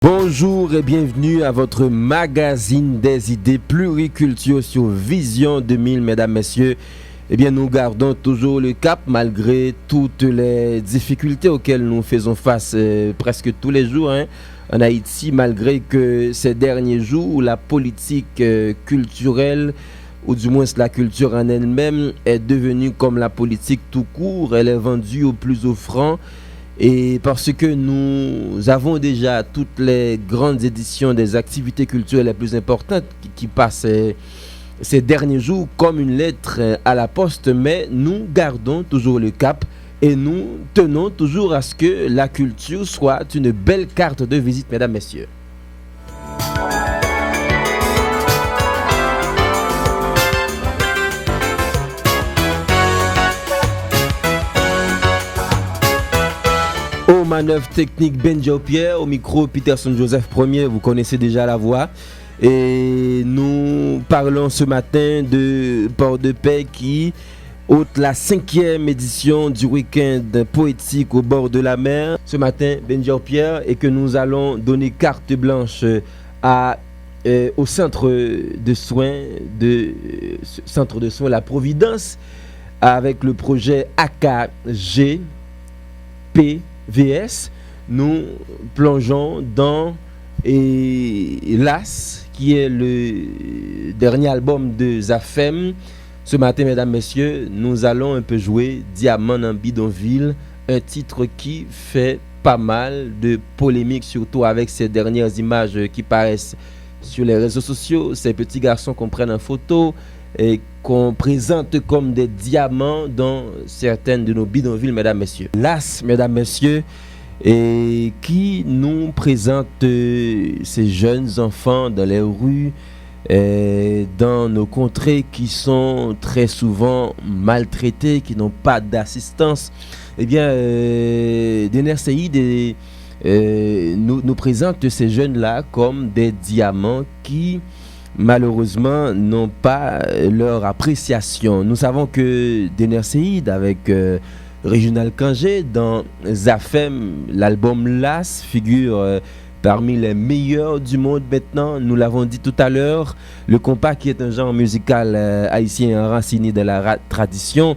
Bonjour et bienvenue à votre magazine des idées pluriculture sur Vision 2000, mesdames, messieurs. Eh bien, nous gardons toujours le cap malgré toutes les difficultés auxquelles nous faisons face presque tous les jours en Haïti, malgré que ces derniers jours, la politique culturelle, ou du moins la culture en elle-même, est devenue comme la politique tout court. Elle est vendue au plus offrant. Et parce que nous avons déjà toutes les grandes éditions des activités culturelles les plus importantes qui passent ces derniers jours comme une lettre à la poste, mais nous gardons toujours le cap et nous tenons toujours à ce que la culture soit une belle carte de visite, mesdames, messieurs. Aux manœuvres techniques, Benjo Pierre, au micro Peterson Joseph Ier, vous connaissez déjà la voix. Et nous parlons ce matin de Port-de-Paix qui ôte la 5e édition du week-end poétique au bord de la mer. Ce matin, Benjo Pierre, et que nous allons donner carte blanche au centre de soins La Providence avec le projet AKG PVS. Nous plongeons dans Las, qui est le dernier album de Zafem. Ce matin, mesdames, messieurs, nous allons un peu jouer Diamant en bidonville, un titre qui fait pas mal de polémiques, surtout avec ces dernières images qui paraissent sur les réseaux sociaux. Ces petits garçons qu'on prenne en photo et qu'on présente comme des diamants dans certaines de nos bidonvilles, mesdames, messieurs. Las, mesdames, messieurs, et qui nous présente ces jeunes enfants dans les rues, dans nos contrées qui sont très souvent maltraités, qui n'ont pas d'assistance. Eh bien, DNRCI nous présente ces jeunes-là comme des diamants qui malheureusement n'ont pas leur appréciation. Nous savons que DNRCI avec Réginald Kangé dans Zafem, l'album Las figure parmi les meilleurs du monde maintenant. Nous l'avons dit tout à l'heure, le compas qui est un genre musical haïtien enraciné dans la tradition,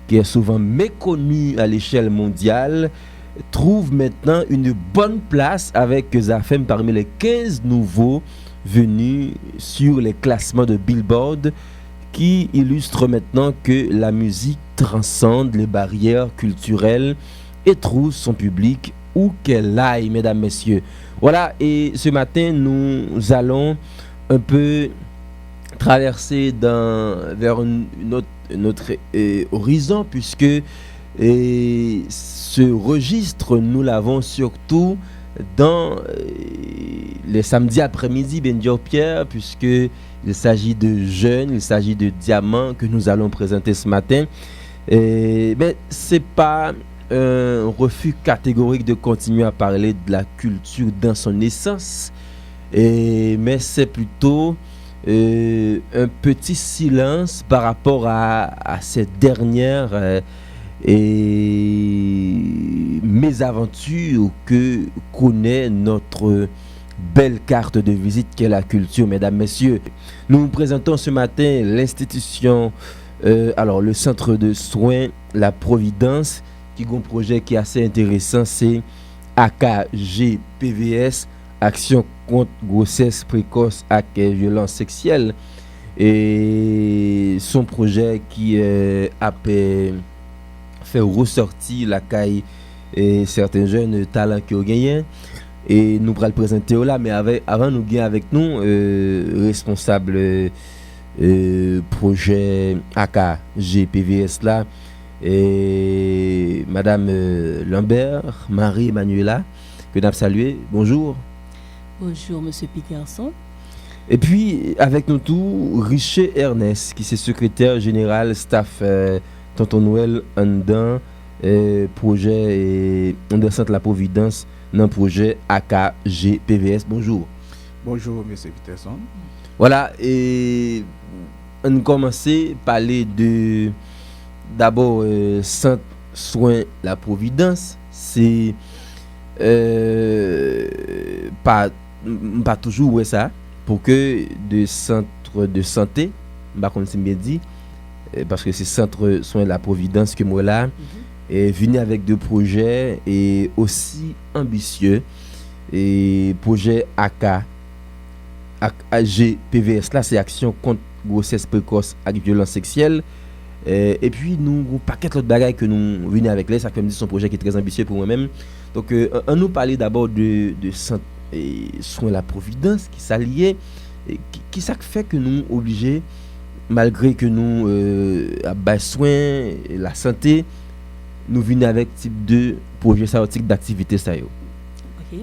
qui est souvent méconnu à l'échelle mondiale, trouve maintenant une bonne place avec Zafem parmi les 15 nouveaux venus sur les classements de Billboard, qui illustre maintenant que la musique transcende les barrières culturelles et trouve son public où qu'elle aille, mesdames, messieurs. Voilà, et ce matin, nous allons un peu traverser vers notre horizon, puisque ce registre, nous l'avons surtout dans les samedis après-midi, Benjo Pierre, puisqu'il s'agit de jeunes, il s'agit de diamants que nous allons présenter ce matin. Mais ce n'est pas un refus catégorique de continuer à parler de la culture dans son essence, mais c'est plutôt un petit silence par rapport à cette dernière mésaventures que connaît notre belle carte de visite qu'est la culture, mesdames, messieurs. Nous vous présentons ce matin l'institution, le centre de soins La Providence, qui a un projet qui est assez intéressant, c'est AKG PVS, Action contre grossesse précoce et violence sexuelle. Et son projet qui a fait ressortir la caille et certains jeunes talents qui ont gagné, et nous pourrons le présenter là, mais avant nous gagner avec nous responsable projet AKG PVS là, et madame Lambert Marie Emmanuela, que nous avons salué. Bonjour. Bonjour monsieur Peterson. Et puis avec nous tout Richer Ernest, qui est secrétaire général staff Tonton Noël Andan, projet de Centre La Providence dans le projet AKG PVS. Bonjour. Bonjour, M. Peterson. Voilà, et on commence à parler d'abord Centre Soins La Providence. C'est pas toujours ouais ça pour que de centres de santé comme c'est bien dit parce que c'est centre soins de la Providence que moi là et venir avec deux projets et aussi ambitieux et projet AGPVS là c'est action contre grossesse précoce avec violence sexuelle et puis nous un paquet d'autres bagages que nous venons avec là ça comme dit son projet qui est très ambitieux pour moi-même donc on nous parler d'abord de santé et soins de la Providence qui s'allier qui ça fait que nous obligés malgré que nous à soins la santé nous venons avec type de projet ça type d'activité ça yo. OK.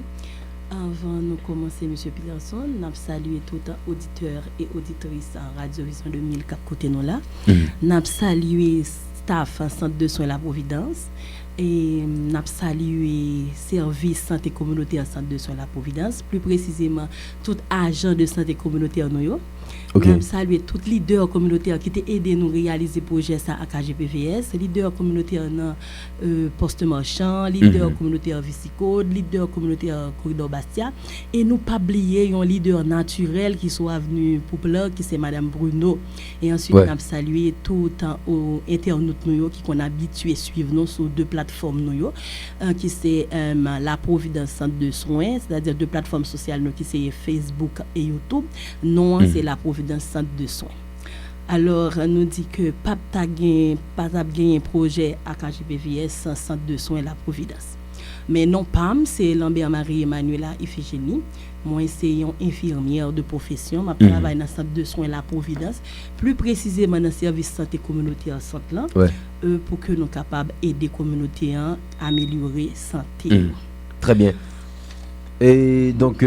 Avant de commencer, M. Peterson, nous saluons tout auditeur et auditrice en Radio Vision 2004 côté nous là. Nous saluons staff en centre de soins la Providence et nous saluons service santé communautaire centre de soins la Providence, plus précisément tout agent de santé communautaire nous. Nous saluons tout leader communautaire qui t'a aidé nous réaliser projet ça à KGPVS, leader communautaire dans poste marchand, leader communautaire Vicicode, leader communautaire Corridor Bastia et nous pas oublier un leader naturel qui soit venu pour plan qui c'est madame Bruno et ensuite nous saluer tout aux internautes nous qui qu'on habitué suivre nous sur deux plateformes nous qui c'est la Providence Centre de Soins, c'est-à-dire deux plateformes sociales nous qui c'est Facebook et YouTube. Non, c'est la Providence Centre de Soins. Alors, nous dit que pas gagné projet à KGPVS Centre de Soins la Providence. Mais non PAM, c'est Lambert Marie-Emmanuela Iphigénie. Moi, c'est une infirmière de profession. Je travaille dans le Centre de Soins la Providence, plus précisément dans le service santé communautaire centre là, pour que nous soyons capables d'aider la communauté à améliorer la santé. Très bien. Et donc,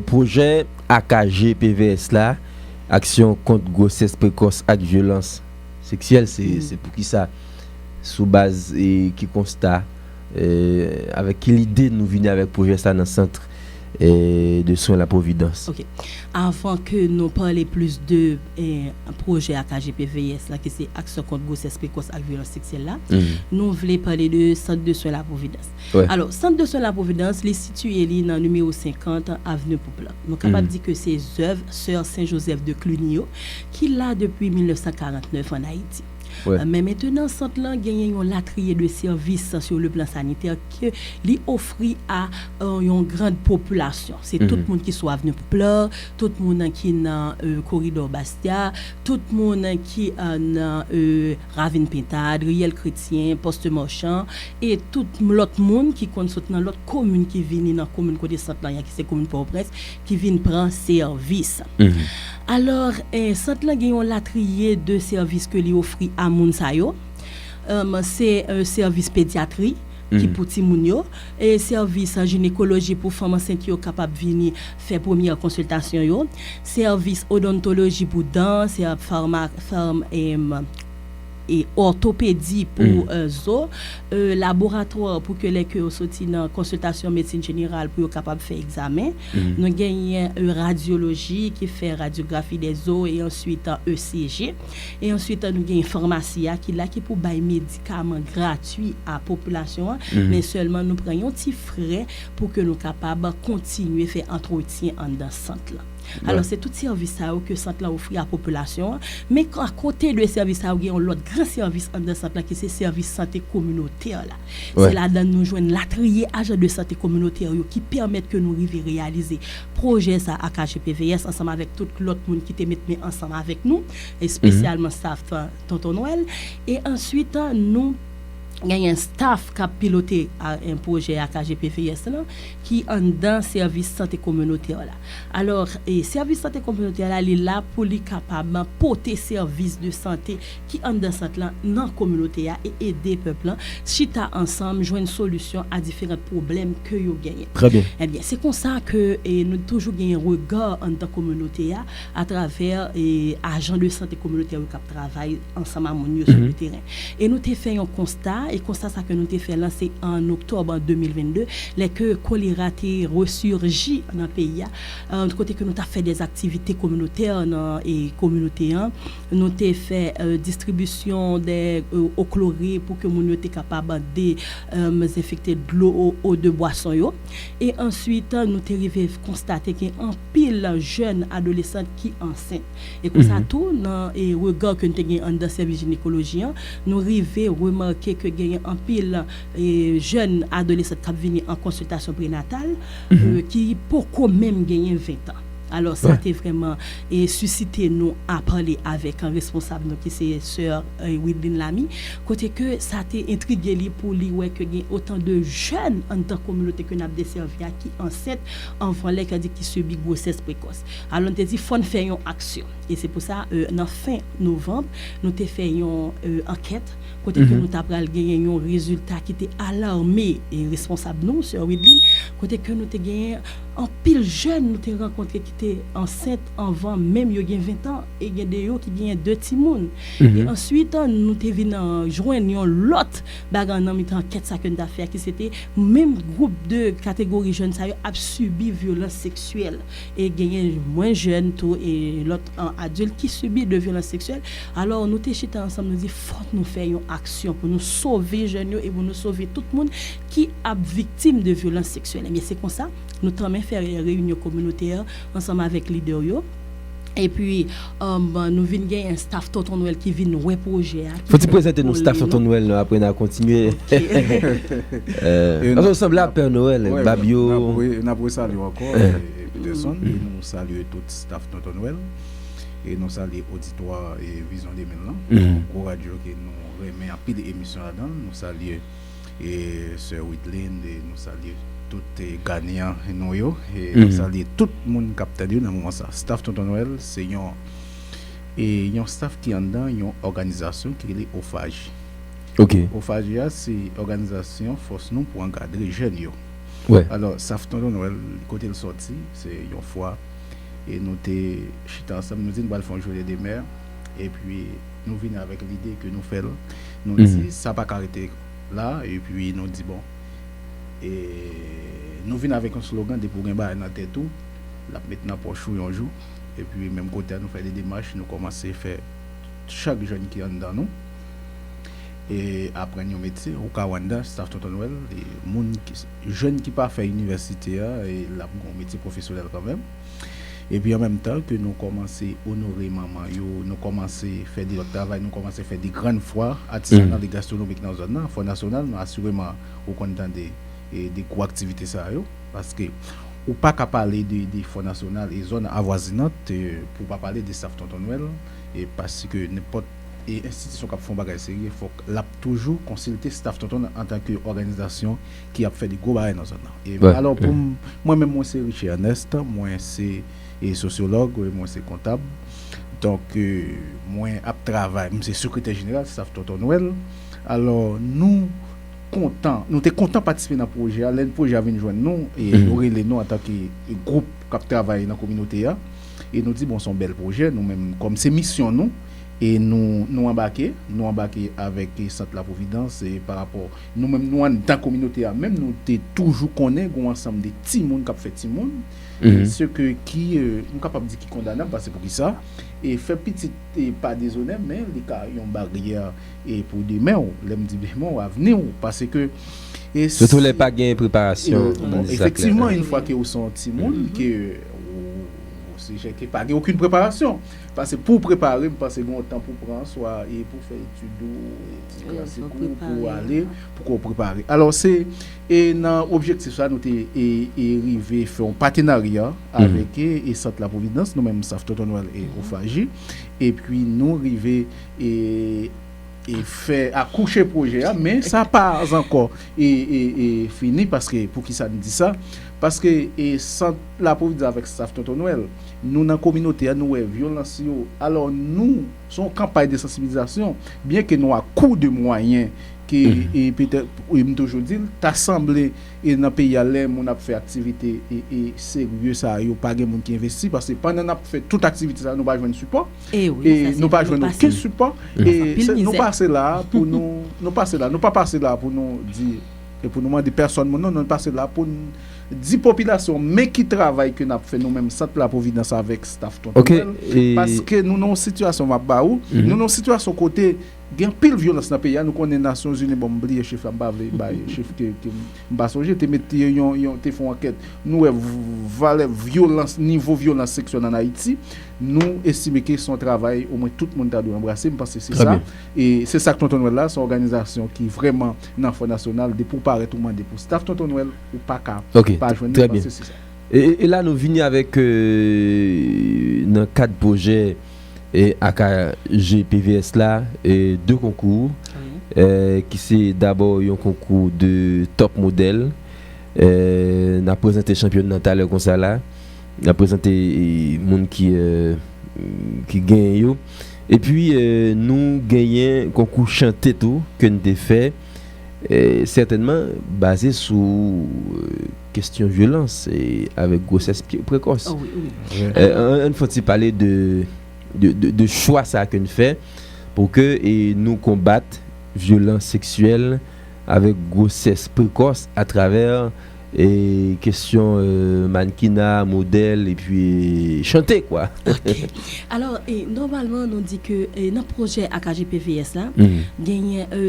projet AKGPVS là, action contre grossesse précoce et violence sexuelle, c'est pour qui ça sous base et qui constate avec quelle idée nous venons avec projet ça dans le centre de soins la Providence. OK. Avant que nous parlions plus de projet AKGPVS là qui c'est action contre grossesse précoce et violence sexuelle là, nous voulons parler de centre de soins la Providence. Alors, centre de soins la Providence est situé dans le numéro 50 avenue Poupla. Nous sommes capables de dire que c'est œuvre Sœur Saint-Joseph de Clunio qui l'a depuis 1949 en Haïti. Mais maintenant, centre là gagne un latrier de services sur le plan sanitaire que lui offre à une grande population. C'est tout le monde qui soit venu pour pleurer, tout le monde qui dans corridor Bastia, tout le monde qui dans Ravine Pintade, Riel Chrétien, Poste Marchand et tout l'autre monde qui consoute dans l'autre commune qui vient dans commune côté centre là qui c'est commune Port-au-Prince qui vient prendre service. Alors, centre là gagne un latrier de services que lui offre à moun sa yo. C'est un service pédiatrie qui pour ti moun yo et service en gynécologie pour femmes enceintes qui sont capables venir faire première consultation yo, service odontologie pour dents, c'est et orthopédie pour zo, laboratoire pour que les que sorti dans consultation médecine générale pour capable faire examen. Nous gagnons radiologie qui fait radiographie des os et ensuite ECG et ensuite nous gagnons pharmacie qui là qui pour bailler médicaments gratuits à population mais seulement nous prenons petit frais pour que nous capable continuer faire entretien en dans centre là. Alors c'est tout service ça que centre là offre à la population mais à côté de service ça il y a l'autre grand service en dans centre là qui c'est service santé communautaire là. C'est là dedans nous joindre latrier agent de santé communautaire qui permettent que nous arrivions réaliser projet ça à KGPVS ensemble avec tout l'autre monde qui te met ensemble avec nous et spécialement staff tonton Noël et ensuite nous il y a un staff qui a piloté un projet à KGPVS là, qui est dans service santé communautaire là. Alors, service santé communautaire là, il est là pour les capable porter service de santé qui est dans cette là dans la communauté et aider le peuple chita ensemble joindre une solution à différents problèmes que yo gagnent. Très bien. Eh bien, c'est comme ça que nous toujours gagner un regard en tant que communauté à travers agents de santé communautaire qui travaillent ensemble sur le terrain. Et nous t'ai fait un constat et constat ça que nous t'ai fait là c'est en octobre 2022 les que choléra t'est ressurgi dans le pays côté que nous avons fait des activités communautaires et communautaires, nous avons fait distribution des eau chlorée pour que nous soient capables de désinfecter de l'eau de boisson. Et ensuite, nous avons arrivé à constater qu'il y a un pile jeunes adolescents qui sont enceintes. Et comme ça, tout, dans le regard que nous avons dans le service gynécologie, nous arrivons à remarquer qu'il y a un pile jeunes adolescents qui viennent en consultation prénatale qui pour quand même gagner 20 ans. Alors ça a vraiment suscité nous à parler avec un responsable qui c'est sœur Widlin Lamy, côté que ça a intrigué lui pour lui ouais que y a autant de jeunes en tant que communauté que n'a desservi qui enceintes enfants les qui subit grossesse précoce. Alors on a dit faut faire une action et c'est pour ça en fin novembre nous avons fait une enquête côté que nous avons gagné un résultat qui était alarmé et responsable nous sœur Widlin côté que nous avons gagné en pile jeune nous avons rencontré qui étaient enceintes avant même yo gen 20 ans et il y a des yo qui gen 2 petits moun et ensuite nous te vinn joindre l'autre bagarre dans mitan enquête ça que nous a fait qui c'était même groupe de catégorie jeunes ça a subi violence sexuelle et gagné moins jeune tout et l'autre adulte qui subit de violence sexuelle alors nous te chita ensemble nous dit faut nous faire une action pour nous sauver jeunes et pour nous sauver tout le monde qui a victime de violence sexuelle et bien c'est comme ça nous avons fait une réunion communautaire ensemble avec leader yo et puis nous venons gagner un staff Tonton Noël qui vient nous projet faut-il présenter nos staff Tonton Noël après on a continuer on ressemble à Père Noël Babio on a pour saluer encore Peterson et nous saluer tout staff Tonton Noël et nous saluer auditoire et Vision 2000 au radio qui nous remet un peu d'émissions là-dedans nous saluer et sœur Widlin et nous saluer tout est gagnant et nous saluer tout le monde capté dans moment ça staff Tonton Noël c'est un staff qui en dedans une organisation qui est OFAGI. OFAGI c'est organisation force nous pour encadrer jeunes yo. Alors staff Tonton Noël côté le sorti c'est une fois et nous té chita ensemble nous dit nous va faire journée des mères et puis nous venons avec l'idée que nous faisons nous dit ça pas arrêter là et puis nous dit bon et nous venons avec un slogan de pour gagner dans tête tout la maintenant poche un jour et puis même côté nous faire des démarches nous commencer à faire chaque jeune qui est dans nous et après un métier au Kawanda staff Tonton Noël les monde jeunes qui pas fait université et la un métier professionnel quand même et puis en même temps que nous commencer honorer maman yo nous commencer faire du travail nous commencer faire des grandes foires artisanales et gastronomiques dans zone Fonds national nous assurément au content des co-activités ça yo parce que ou pas qu'à parler des fonds national et zones avoisinantes pour pas parler des staff Tonton Noël et parce que n'importe et institution qui font bagage sérieux faut l'a toujours consulter staff Tonton en tant que organisation qui a fait des gros bagages dans zone et alors pour moi même moi c'est Richard Ernest moi c'est sociologue moi c'est comptable donc moi à travail c'est secrétaire général staff Tonton Noël alors nous étions contents de participer dans le projet. Le projet a venu joindre nous et nous les nous en tant que groupe qui travaille dans la communauté. Et nous disons, bon, c'est un bel projet. Nous-mêmes, comme c'est mission, nous, et nous embarquer avec le Centre de la Providence et par rapport, nous-mêmes, nous, dans la communauté, même nous, toujours connaît un ensemble de petits monde qui fait petit monde. Ce que qui nous capable de dire qui condamnable parce que pour qui ça et fait petit et pas déshonnête mais les cas ont barrière et pour demain l'aime dit demain à venir parce que et surtout les pas gain préparation effectivement une fois que vous sont petit monde que j'ai pas aucune préparation parce que pour préparer parce que bon temps pour prendre soit et pour faire études pour aller pour préparer alors c'est et dans objectif ça nous est arrivé faire un partenariat avec et Centre de la Providence nous même staff Tonton Noël et OFAGI et puis nous arrivé et fait accoucher projet mais ça pas encore et fini parce que pour qui ça nous dit ça parce que et Centre de la Providence avec staff Tonton Noël nous dans la communauté nous violence alors nous son campagne de sensibilisation bien que nous à coût de moyens et peut-être toujours dire t'assemblé et dans pays à l'air on a fait activité et sérieux ça yo pas monde qui investit parce que pendant on a fait toute activité ça nous pas joindre support et nous pas joindre aucun support et nous passer là pour nous passer là pour nous dire et pour nous demander personne non passer là pour 10 populations mais qui travaillent que n'a fait nous-mêmes centre la Providence avec staff parce que nous avons une situation nous avons une situation côté gen pile violence dans pays nous connaît Nations Unies bon oublier chef là chef que m'pa songer te mettre te font enquête nous violence niveau violence sexuelle en Haïti nous estimons que son travail au moins tout le monde doit embrasser parce que c'est ça bien. Et c'est ça que Tonton Noël là son organisation qui vraiment dans Fonds national de pour paraître tout le monde pour staff Tonton Noël ou pas pas joindre très bien. C'est ça. Et là nous venons avec dans 4 projets et AKGPVS là et 2 concours qui c'est d'abord un concours de top modèle n'a présenté championnat tout à l'heure comme ça là n'a présenté monde qui gagne et puis nous gagnons concours chanté tout que nous avons fait certainement basé sur question violence et avec grossesse précoce. On faut-il parler de choix ça que nous fait pour que nous combattre violence sexuelle avec grossesse précoce à travers question mannequinat, modèle et puis chanter quoi. Okay. Alors normalement on dit que dans le projet AKGPVS là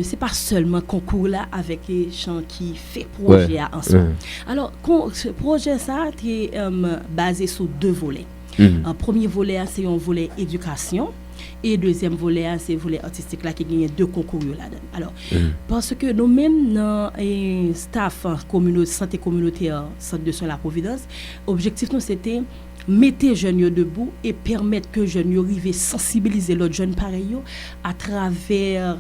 c'est pas seulement concours là avec les gens qui fait projet ensemble. Alors ce projet ça est basé sur 2 volets. Un premier volet c'est un volet éducation et deuxième volet c'est volet artistique là qui gagne 2 concours là-dedans. Alors parce que nous même dans staff santé communautaire centre de soins la Providence, objectif nous c'était mettre jeunes debout et permettre que jeunes arrivent sensibiliser l'autre jeune pareil à travers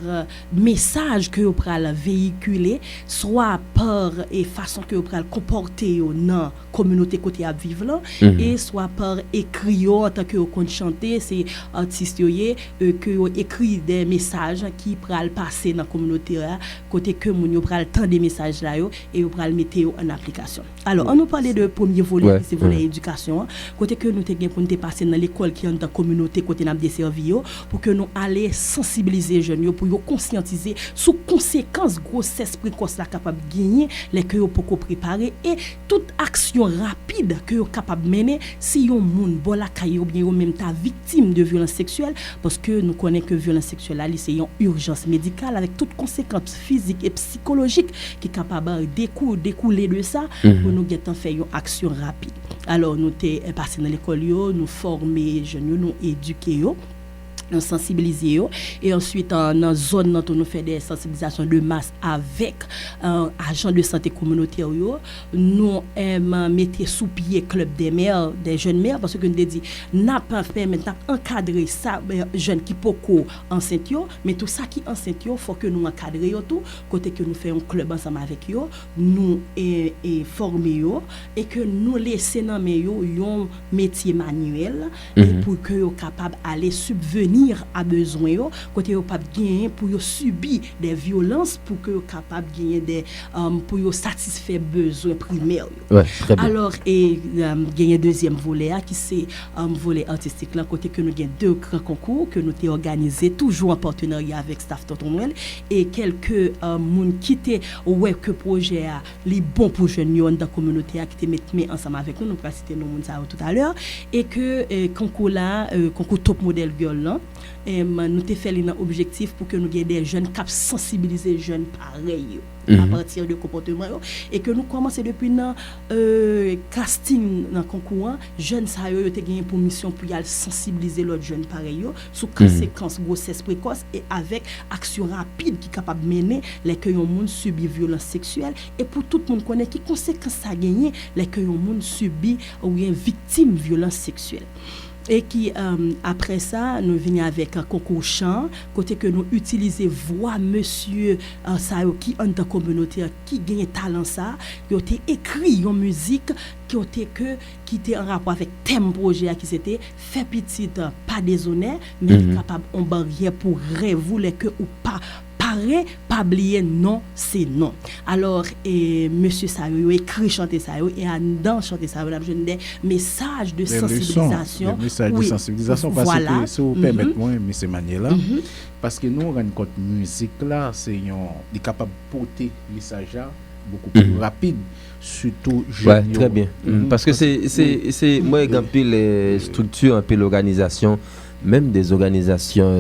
message que vous pral véhiculer soit par et façon que vous pral comporter dans communauté côté à vivre là et soit par écrit en tant que vous compte chanter c'est artistes que vous écrit des messages qui pral passer dans communauté là côté que moun yo pral tant des messages là et vous pral mettre en application. Alors on nous parler de premier volet c'est volet éducation côté que nous te gen pour nous passer dans l'école qui est dans communauté côté n'a desservi pour que nous aller sensibiliser jeunes pour yo conscientiser sous conséquences grossesse précoce là capable gagner les que yo pour préparer et toute action rapide que yo capable mener si yon moun bon la caillou bien yo même ta victime de violence sexuelle parce que nous connaissons que violence sexuelle là c'est une urgence médicale avec toutes conséquences physiques et psychologiques qui capable découler de ça pour nous get en faire une action rapide. Alors nous t'es passé dans l'école nous former jeunes nous éduquer nous sensibiliser et ensuite dans zone où nous fait des sensibilisations de masse avec agents de santé communautaire nous mettre sous pied club des mères des jeunes mères parce que nous dit n'a pas permettre encadrer ça jeunes qui poko enceinte mais tout ça qui enceinte faut que nous encadrer tout côté que nous fait un club ensemble avec nous et former et que nous laisser dans un métier manuel et pour que yo capable aller subvenir à besoin côté yo pas gagner pour yo subir des violences pour que yo capable gagner des pour yo satisfaire besoins primaires alors gagner deuxième volet qui c'est volet artistique là côté que nous gagne 2 grands concours que nous t'ai organisé toujours en partenariat avec staff Tonton Noël et quelques moun qui té que projet les bons pour jeunes dans communauté qui té mettre ensemble avec nous va citer nos moun ça tout à l'heure et que concours là concours top model girl là nous te fait un objectif pour que nous ayons des jeunes qui sensibiliser jeunes pareils à partir de comportement et que nous commençons depuis le casting dans concours jeunes ça yo te gagné pour mission pour y sensibiliser l'autre jeunes pareil sous conséquences grossesse précoce et avec action rapide qui capable mener les que yon monde subit violence sexuelle et pour tout le monde connaît qui conséquences ça gagner les que yon monde subit ou bien victime violence sexuelle. Et qui après ça nous venons avec un concours chant côté que nous utiliser voix monsieur ça qui en dans communauté qui gagne talent ça qui ont écrit une musique qui était en rapport avec thème projet qui c'était fait petite pas déshonneur mais capable en barrière pour rêver que ou pas pas oublier non c'est non. Alors monsieur Sayo écrit chanter ça et dans chanter ça on a besoin des messages de sensibilisation des messages de sensibilisation parce que si vous permettez moi monsieur Maniela parce que nous on rend compte musique là c'est capable porter message beaucoup plus rapide, surtout jeunes. Ouais, très bien. Parce que c'est moi, un peu les structures, un peu l'organisation, même des organisations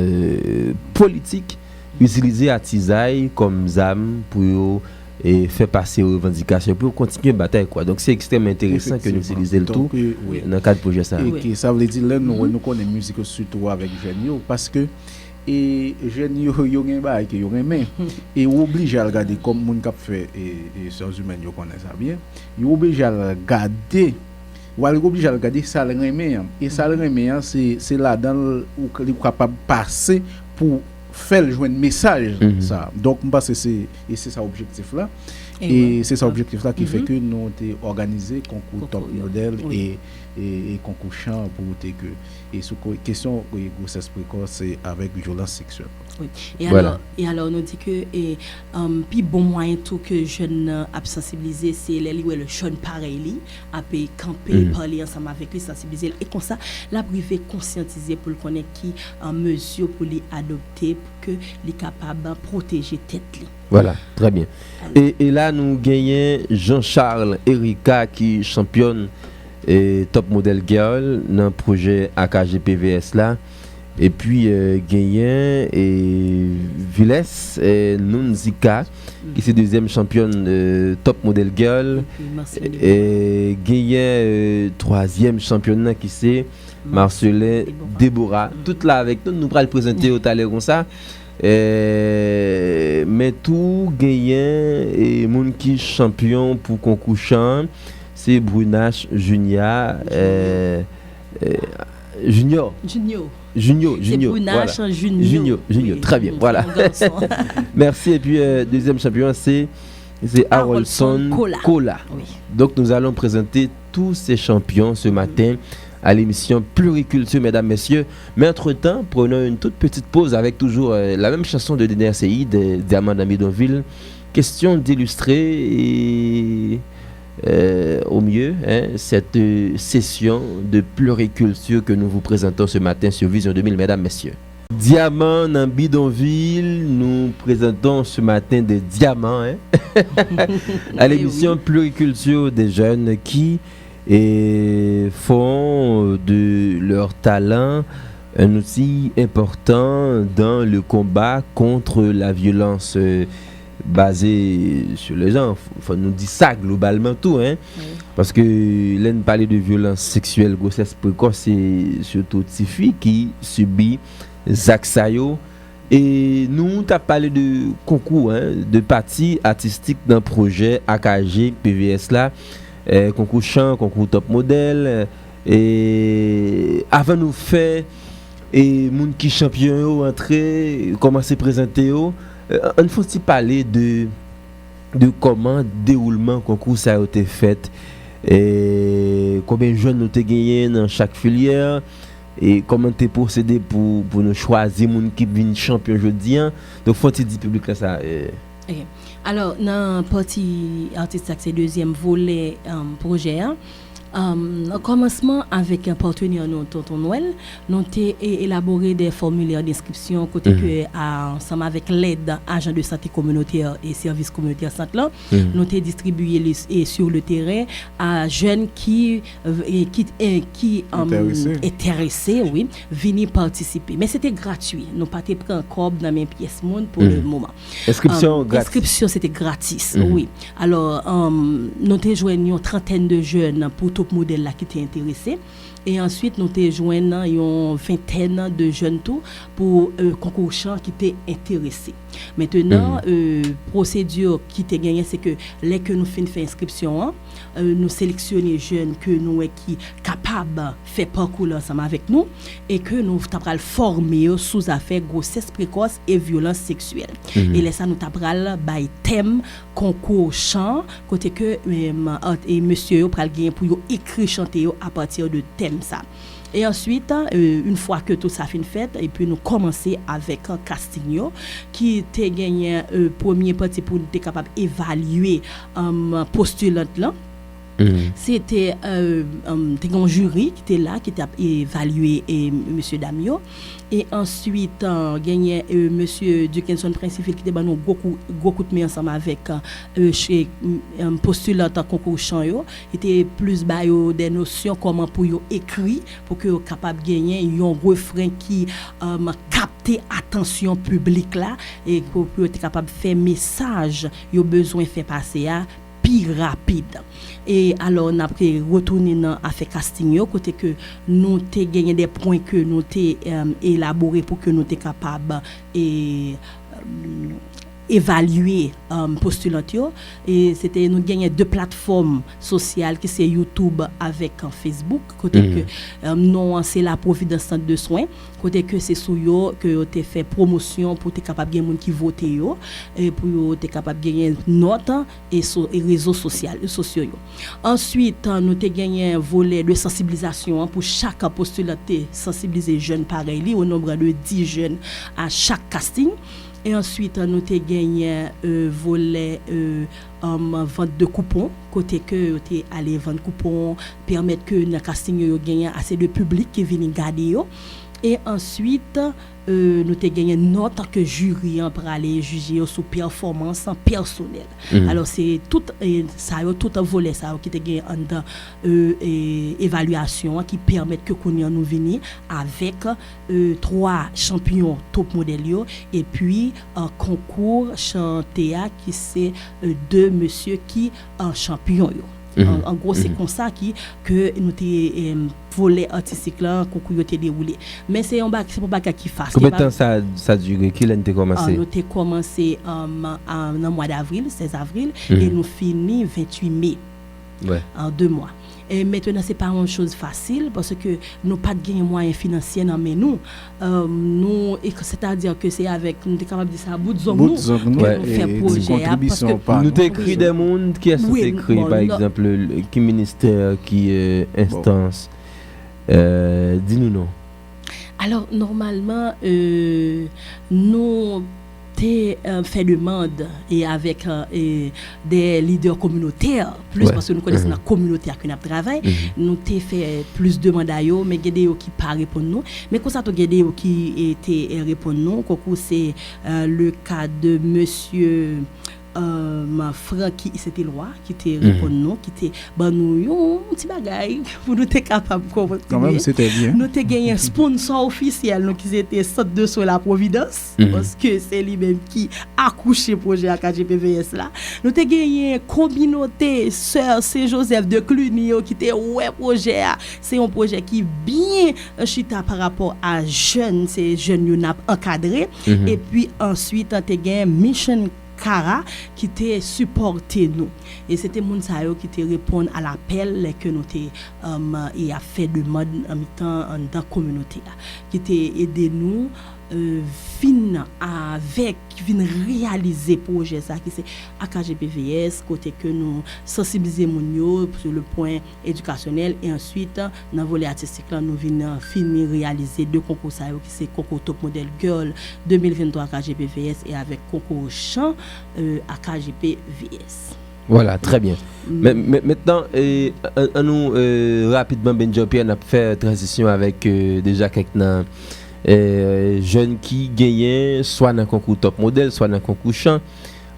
politiques, utiliser à Tisaï comme ZAM pour faire passer aux revendications, pour continuer la bataille, quoi. Donc c'est extrêmement intéressant que nous utilisions le tout dans le cadre de projet ça. Et ça veut dire là, nous connaissons la musique surtout avec jeunes, parce que et jeunes yo gen ba que yo remen et obligé à regarder comme moun k'ap fait et sciences humaines yo connaît ça bien, yo obligé à regarder ou obligé à regarder ça le remen et ça le remen c'est là dans où capable passer pour faire jouer un message ça. Donc je pense que c'est ça objectif là. Et c'est ça l'objectif là qui fait que nous avons organisé concours top modèle et concours chant pour que et sur question de grossesse précoce c'est avec violence sexuelle. Oui. Et alors nous dit que puis bon moyen tout que jeune a sensibiliser c'est les le jeune pareil a camper parler ensemble avec lui sensibiliser et comme ça la privé conscientiser pour le connaître qui en mesure pour les adopter pour que les capable protéger tête li. Voilà, très bien. Et là, nous gagnons Jean-Charles Erika qui championne Top Model Girl dans le projet AKG PVS là. Et puis, gagnons Viles Nunzika qui est deuxième championne Top Model Girl. Et gagnons troisième championne qui c'est Marcelin Déborah. Tout là avec nous, nous allons le présenter au talent comme ça. Mais tout gagnant et moun qui champion pour concours chant c'est Brunache Junior Brunache voilà. Junior très bien voilà. Merci. Et puis deuxième champion c'est Harolson Kola. Oui. Donc nous allons présenter tous ces champions ce matin à l'émission Pluriculture, mesdames, messieurs. Mais entre-temps, prenons une toute petite pause avec toujours la même chanson de DNRCI, de Diamant d'Amidonville. Question d'illustrer au mieux cette session de Pluriculture que nous vous présentons ce matin sur Vision 2000, mesdames, messieurs. Diamant dans Bidonville, nous présentons ce matin des diamants à l'émission Pluriculture des jeunes qui font de leur talent un outil important dans le combat contre la violence basée sur les gens. Enfin, nous dit ça globalement tout, parce que l'on parle de violence sexuelle, grossesse précoce, c'est surtout les filles qui subissent Zaksayo. Et nous avons parlé de concours, de partie artistique d'un projet AKG PVS là. Concours chant, concours top modèle et avant nous faire et moun qui champion entrer commencer présenter on faut parler de comment déroulement concours ça a été fait et combien de jeunes nous te gagné dans chaque filière et comment tu procédé pour nous choisir moun qui vient champion aujourd'hui donc faut dire public là ça Alors, dans la partie artistique, c'est le deuxième volet projet. Au commencement, avec un partenaire, Tonton Noël, nous avons élaboré des formulaires d'inscription côté que, ensemble avec l'aide agent de santé communautaire et services communautaires centre nous avons distribué sur le terrain à jeunes qui intéressés, oui, venir participer. Mais c'était gratuit. Nous pas pris un corps dans mes pièces monde pour le moment. Inscription, c'était gratis, oui. Alors, nous avons joint une trentaine de jeunes pour top modèle là qui étaient intéressés et ensuite nous avons joint une vingtaine de jeunes tout pour concours chant qui étaient intéressés. Maintenant procédure qui était gagnée c'est que les que nous finissons faire inscription nous sélectionner jeunes que nous qui capables faire parcours ensemble avec nous et que nous t'apral former sous affaire grossesse précoce et violence sexuelle. Et là ça nous t'apral by thème concours chant côté que et monsieur pral gagner pour écrire chanter à partir de thème ça. Et ensuite, une fois que tout ça fin fait, et puis nous commencer avec un casting qui était gagné premier parti pour être capable d'évaluer postulante là. C'était un jury qui était là, qui t'a évalué monsieur Damio. Et ensuite, gagné monsieur Dickinson Principal qui était bah, nous gros coup de main ensemble avec chez postulant en concours chant yo, était plus bah yo des notions comment pour yo écrit pour que yo capable gagner un refrain qui capter attention publique là et pour être capable faire message yo besoin faire passer à plus rapide. Et alors on a retourné à faire casting yo côté que nous t'ai gagné des points que nous t'ai élaboré pour que nous t'ai capable et évaluer postulant yo. Et c'était nous gagné 2 plateformes sociales qui c'est YouTube avec Facebook côté que non c'est la Providence Centre de soins côté que c'est sous yo que tu fait promotion pour être capable gagner monde qui vote yo et pour être capable gagner note et réseaux sociaux yo. Ensuite nous t'ai gagné un volet de sensibilisation pour chaque postulant sensibiliser jeunes pareil au nombre de 10 jeunes à chaque casting. Et ensuite, nous avons gagné volet vente de coupons, côté que nous avons allé vendre coupons, permettre que le casting ait gagné assez de public qui vient garder. Et ensuite, nous avons gagné notre que jury pour aller juger sur performance personnelle. Alors, c'est tout ça, tout un volet ça, qui a gagné en évaluation qui permet que nous venir avec 3 champions top modèles et puis un concours chantéa qui c'est 2 monsieur qui en champion. En gros, c'est comme ça que nous avons volet artistique là, concours été déroulé. Mais c'est pas qui fasse. Combien de temps ça a duré? Qui l'a commencé? Nous avons commencé en mois d'avril, 16 avril, et nous finissons 28 mai. Ouais. En 2 mois. Et maintenant, ce n'est pas une chose facile parce que nous n'avons pas de gains moyens financiers dans nous. C'est-à-dire que c'est avec, nous sommes capables de dire ça à bout de zone, nous faire projet. Parce que nous écrit des mondes qui est écrit, par exemple, qui ministère, qui instance. Dis-nous non. Alors, normalement, nous fait demande et avec des leaders communautaires plus parce que nous connaissons la communauté que nous travaillons nous t'ai fait plus de demandes à eux mais gade qui pas répondre nous mais comme ça to gade qui était répondre nous concours c'est le cas de monsieur ma frère qui c'était loi qui te répond non qui te ban nous un petit bagaille pour nous être capable comprendre quand même c'était bien nous te gagné un sponsor officiel nous qui était Centre de soins la Providence parce que c'est lui même qui a couché projet AKGPVS là nous te gagné communauté sœur Saint-Joseph de Cluny qui était ouais projet c'est un projet qui bien chita par rapport à jeunes ces jeunes nous n'a encadré et puis ensuite tu gagné Mission Cara qui t'a supporté nous et c'était moun sa yo qui t'a répondre à l'appel que nous t'ai et a fait demande en temps dans communauté qui t'a aidé nous vin réaliser projet ça qui c'est AKGPVS côté que nous sensibiliser moun yo sur le point éducationnel et ensuite dans volet artistique là nous vinn finir réaliser 2 concours ça qui c'est concours top model girl 2023 AKGPVS et avec concours chant AKGPVS. Voilà, très bien. Mais maintenant, nous rapidement Benjo Pierre a fait transition avec déjà quelques jeunes qui gagnent soit dans le concours top modèle, soit dans le concours chant.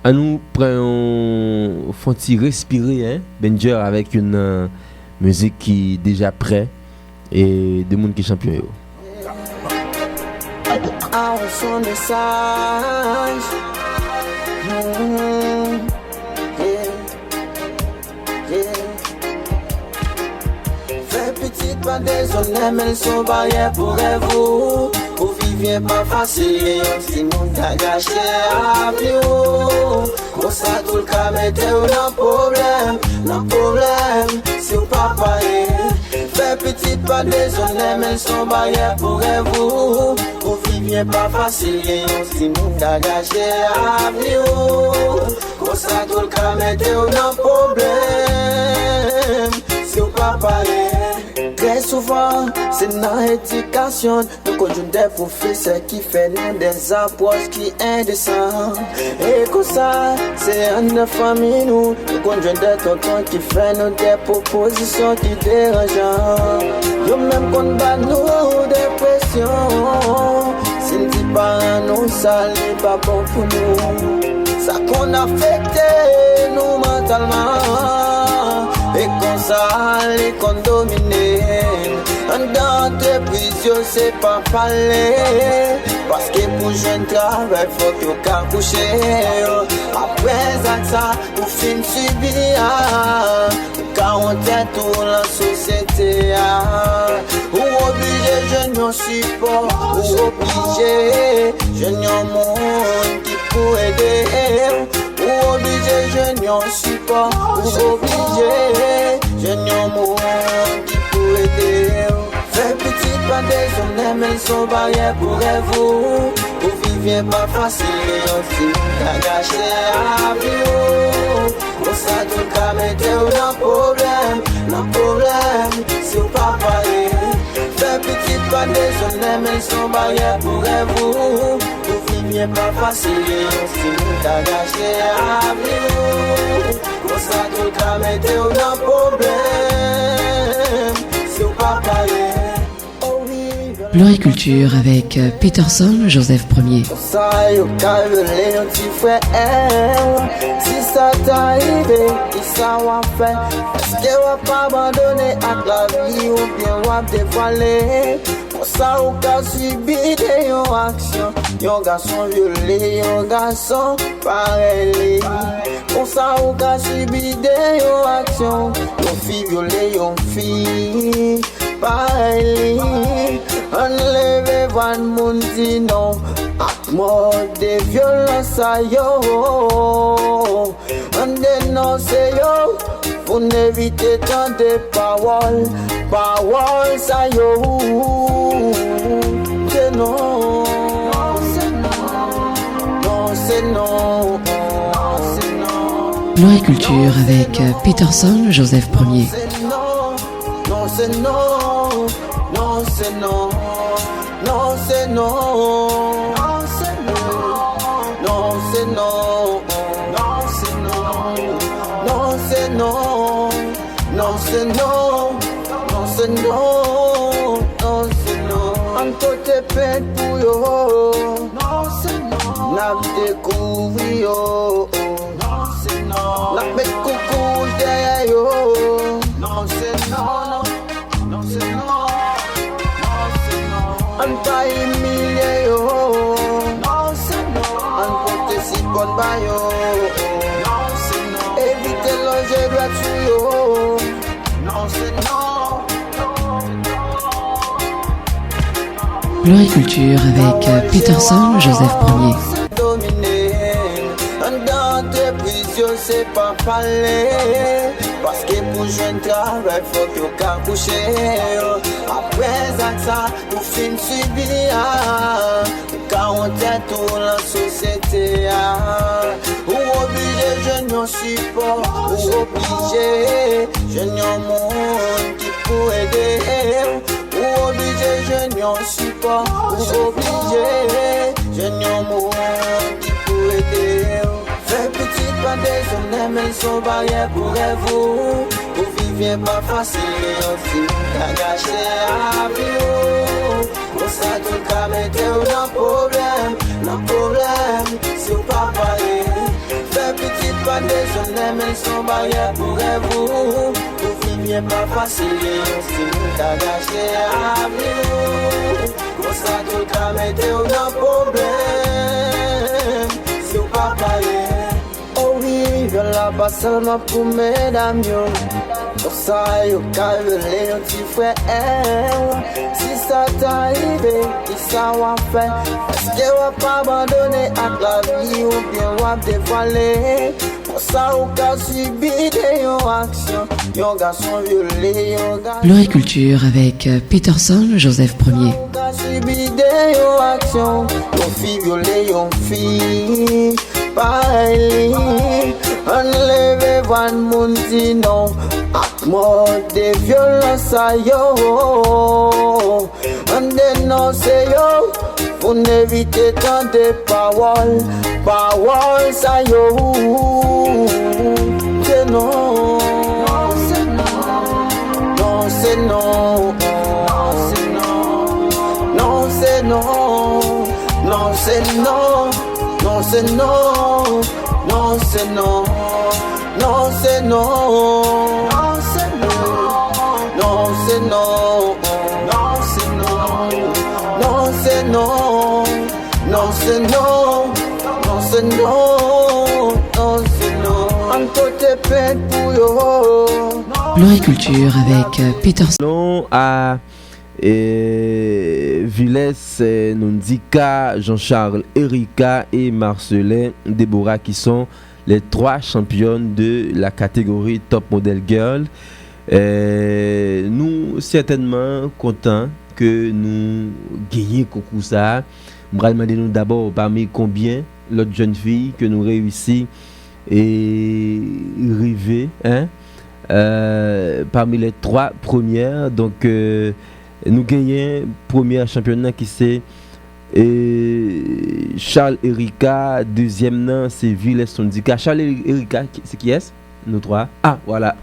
Nous prenons font-ils respirer Benjo avec une musique qui est déjà prête et des monde qui champion. Pas désolé, mais sont barrières pour vous. Vous vivez pas facile, si nous t'a gâché à vous. Comme ça, tout le cas, mettez-vous dans problème, si vous pas parlez. Fait petit, pas désolé, mais sont barrières pour vous. Vous vivez pas facile, si nous t'a gâché à vous. Comme ça, tout le cas, mettez-vous dans problème, si vous pas parlez. bien souvent, c'est dans l'éducation. Nous conduisons des professeurs qui font nous des approches qui indécentes. Et comme ça, c'est une famille nous. Nous conduisons des tontons qui font nous des propositions qui dérangeant. Yo même qu'on bat nous dépression. Si nous dis pas nous, ça n'est pas bon pour nous. Ça qu'on affecte nous mentalement. Et comme ça, les condominés. Dans tes prisons, c'est pas parler. Parce que pour jeune travail, faut que tu coucher. Après ça, pour fin subir. Car on t'est tout la société. Ou obligé, je n'en suis pas. Ou obligé, je n'en monde qui peut aider. Ou obligé, je n'en suis pas. Ou obligé, je n'en monde qui peut aider. Fais petit pas des hommes, mais sont barrières pour vous. Vous vivez pas facile, aussi qu'à gâcher à vie. Pour ça, tout cas, mettez-vous dans le problème, si vous pas parler. Fais petit pas des hommes, mais sont barrières pour vous. Vous vivez pas facile, aussi qu'à gâcher à vie. Pour ça, tout cas, mettez-vous dans le problème, si vous pas parler. Pluriculture avec Peterson, Joseph Ier. Ça y est, calme-les, un petit frère. Si ça t'arrive, qui ça va faire? Est-ce que va pas abandonner à la vie ou bien va dévoiler? Pour ça, on a subi des actions. Yon garçon violé, yon garçon pareil. Pour ça, on a subi des actions. Yon fille violée, yon fille pareil. Enlevez van moun di non. Ak mode de violence a yo. On dénonce yo. Pour n'éviter tant de paroles. Paroles sa yo. C'est non. Non, c'est non. C'est non. Pluriculture avec Peterson, Joseph Ier. Non, c'est non. Non, c'est non. Non, c'est non. Non, c'est non. Non, c'est non. Non, c'est non. Non, c'est non. Non, c'est non. Non, c'est non. En côté peine pour yo. Non, c'est non. N'a découvert yo. Non, c'est non. La met coucou derrière yo. Non, c'est non. Non, c'est non. On t'a humilié yo. Non, c'est non. On peut te si bonne ba yo. Non, c'est non. Évitez l'enjeu de yo. Non, c'est non. Pluriculture avec Peterson, Joseph Ier. Dans tes prisons, c'est pas parler. Parce que pour jeune travail, faut que tu coucher. Après ça, pour fin subir. Car on t'est tout la société. Ou obligé, je n'en suis pas. Ou obligé, je n'en monde qui peut aider. Ou obligé, je n'en suis pas. Ou obligé, je n'en monde qui peut aider. Fais petit pas des hommes, mais sont barrières pour vous. Vous vivez pas facile, aussi qu'à gâcher à vie. Pour ça, tout cas, mettez-vous dans le problème, si vous pas parler. Fais petit pas des hommes, mais sont barrières pour vous. Vous vivez pas facile, aussi qu'à gâcher à vie. Pour ça, tout cas, mettez-vous dans le problème, si vous pas parler. Oh oui, viens là pas seulement pour mesdames yo. Pour ça, yo calme-les, un petit frère. Si ça t'arrive, qui ça va faire? Est-ce que va pas abandonner à la vie ou bien va dévoiler? Pour ça, on a subi des actions. Yon garçon violé, yon garçon. Pluriculture avec Peterson, Joseph Ier. On a subi des actions. Yon fille violée, yon fille pareil. Enleve van moun di non ak mode de violence a yo. On dénonce yo pour n'éviter tant de paroles a yo. C'est non, c'est non, non c'est non, non c'est non, non c'est non, non c'est non. Non c'est non, non c'est non, non c'est non, non c'est non, non c'est non, non c'est non, non c'est non, non c'est non, non c'est non. En côté peine pour yo. L'agriculture avec Peterson. Non à Villers, Nundika, Jean-Charles, Erika et Marcelin Déborah qui sont les 3 championnes de la catégorie Top Model Girl. Nous certainement contents que nous gagnions concours ça. Je vais demander nous d'abord parmi combien l'autre jeune fille que nous réussi et arriver parmi les 3 premières. Donc nous gagnons premier championnat qui c'est Charles Erika, deuxième nom c'est Villers Sondika. Charles Erika, c'est qui est-ce? Nous 3. Ah voilà.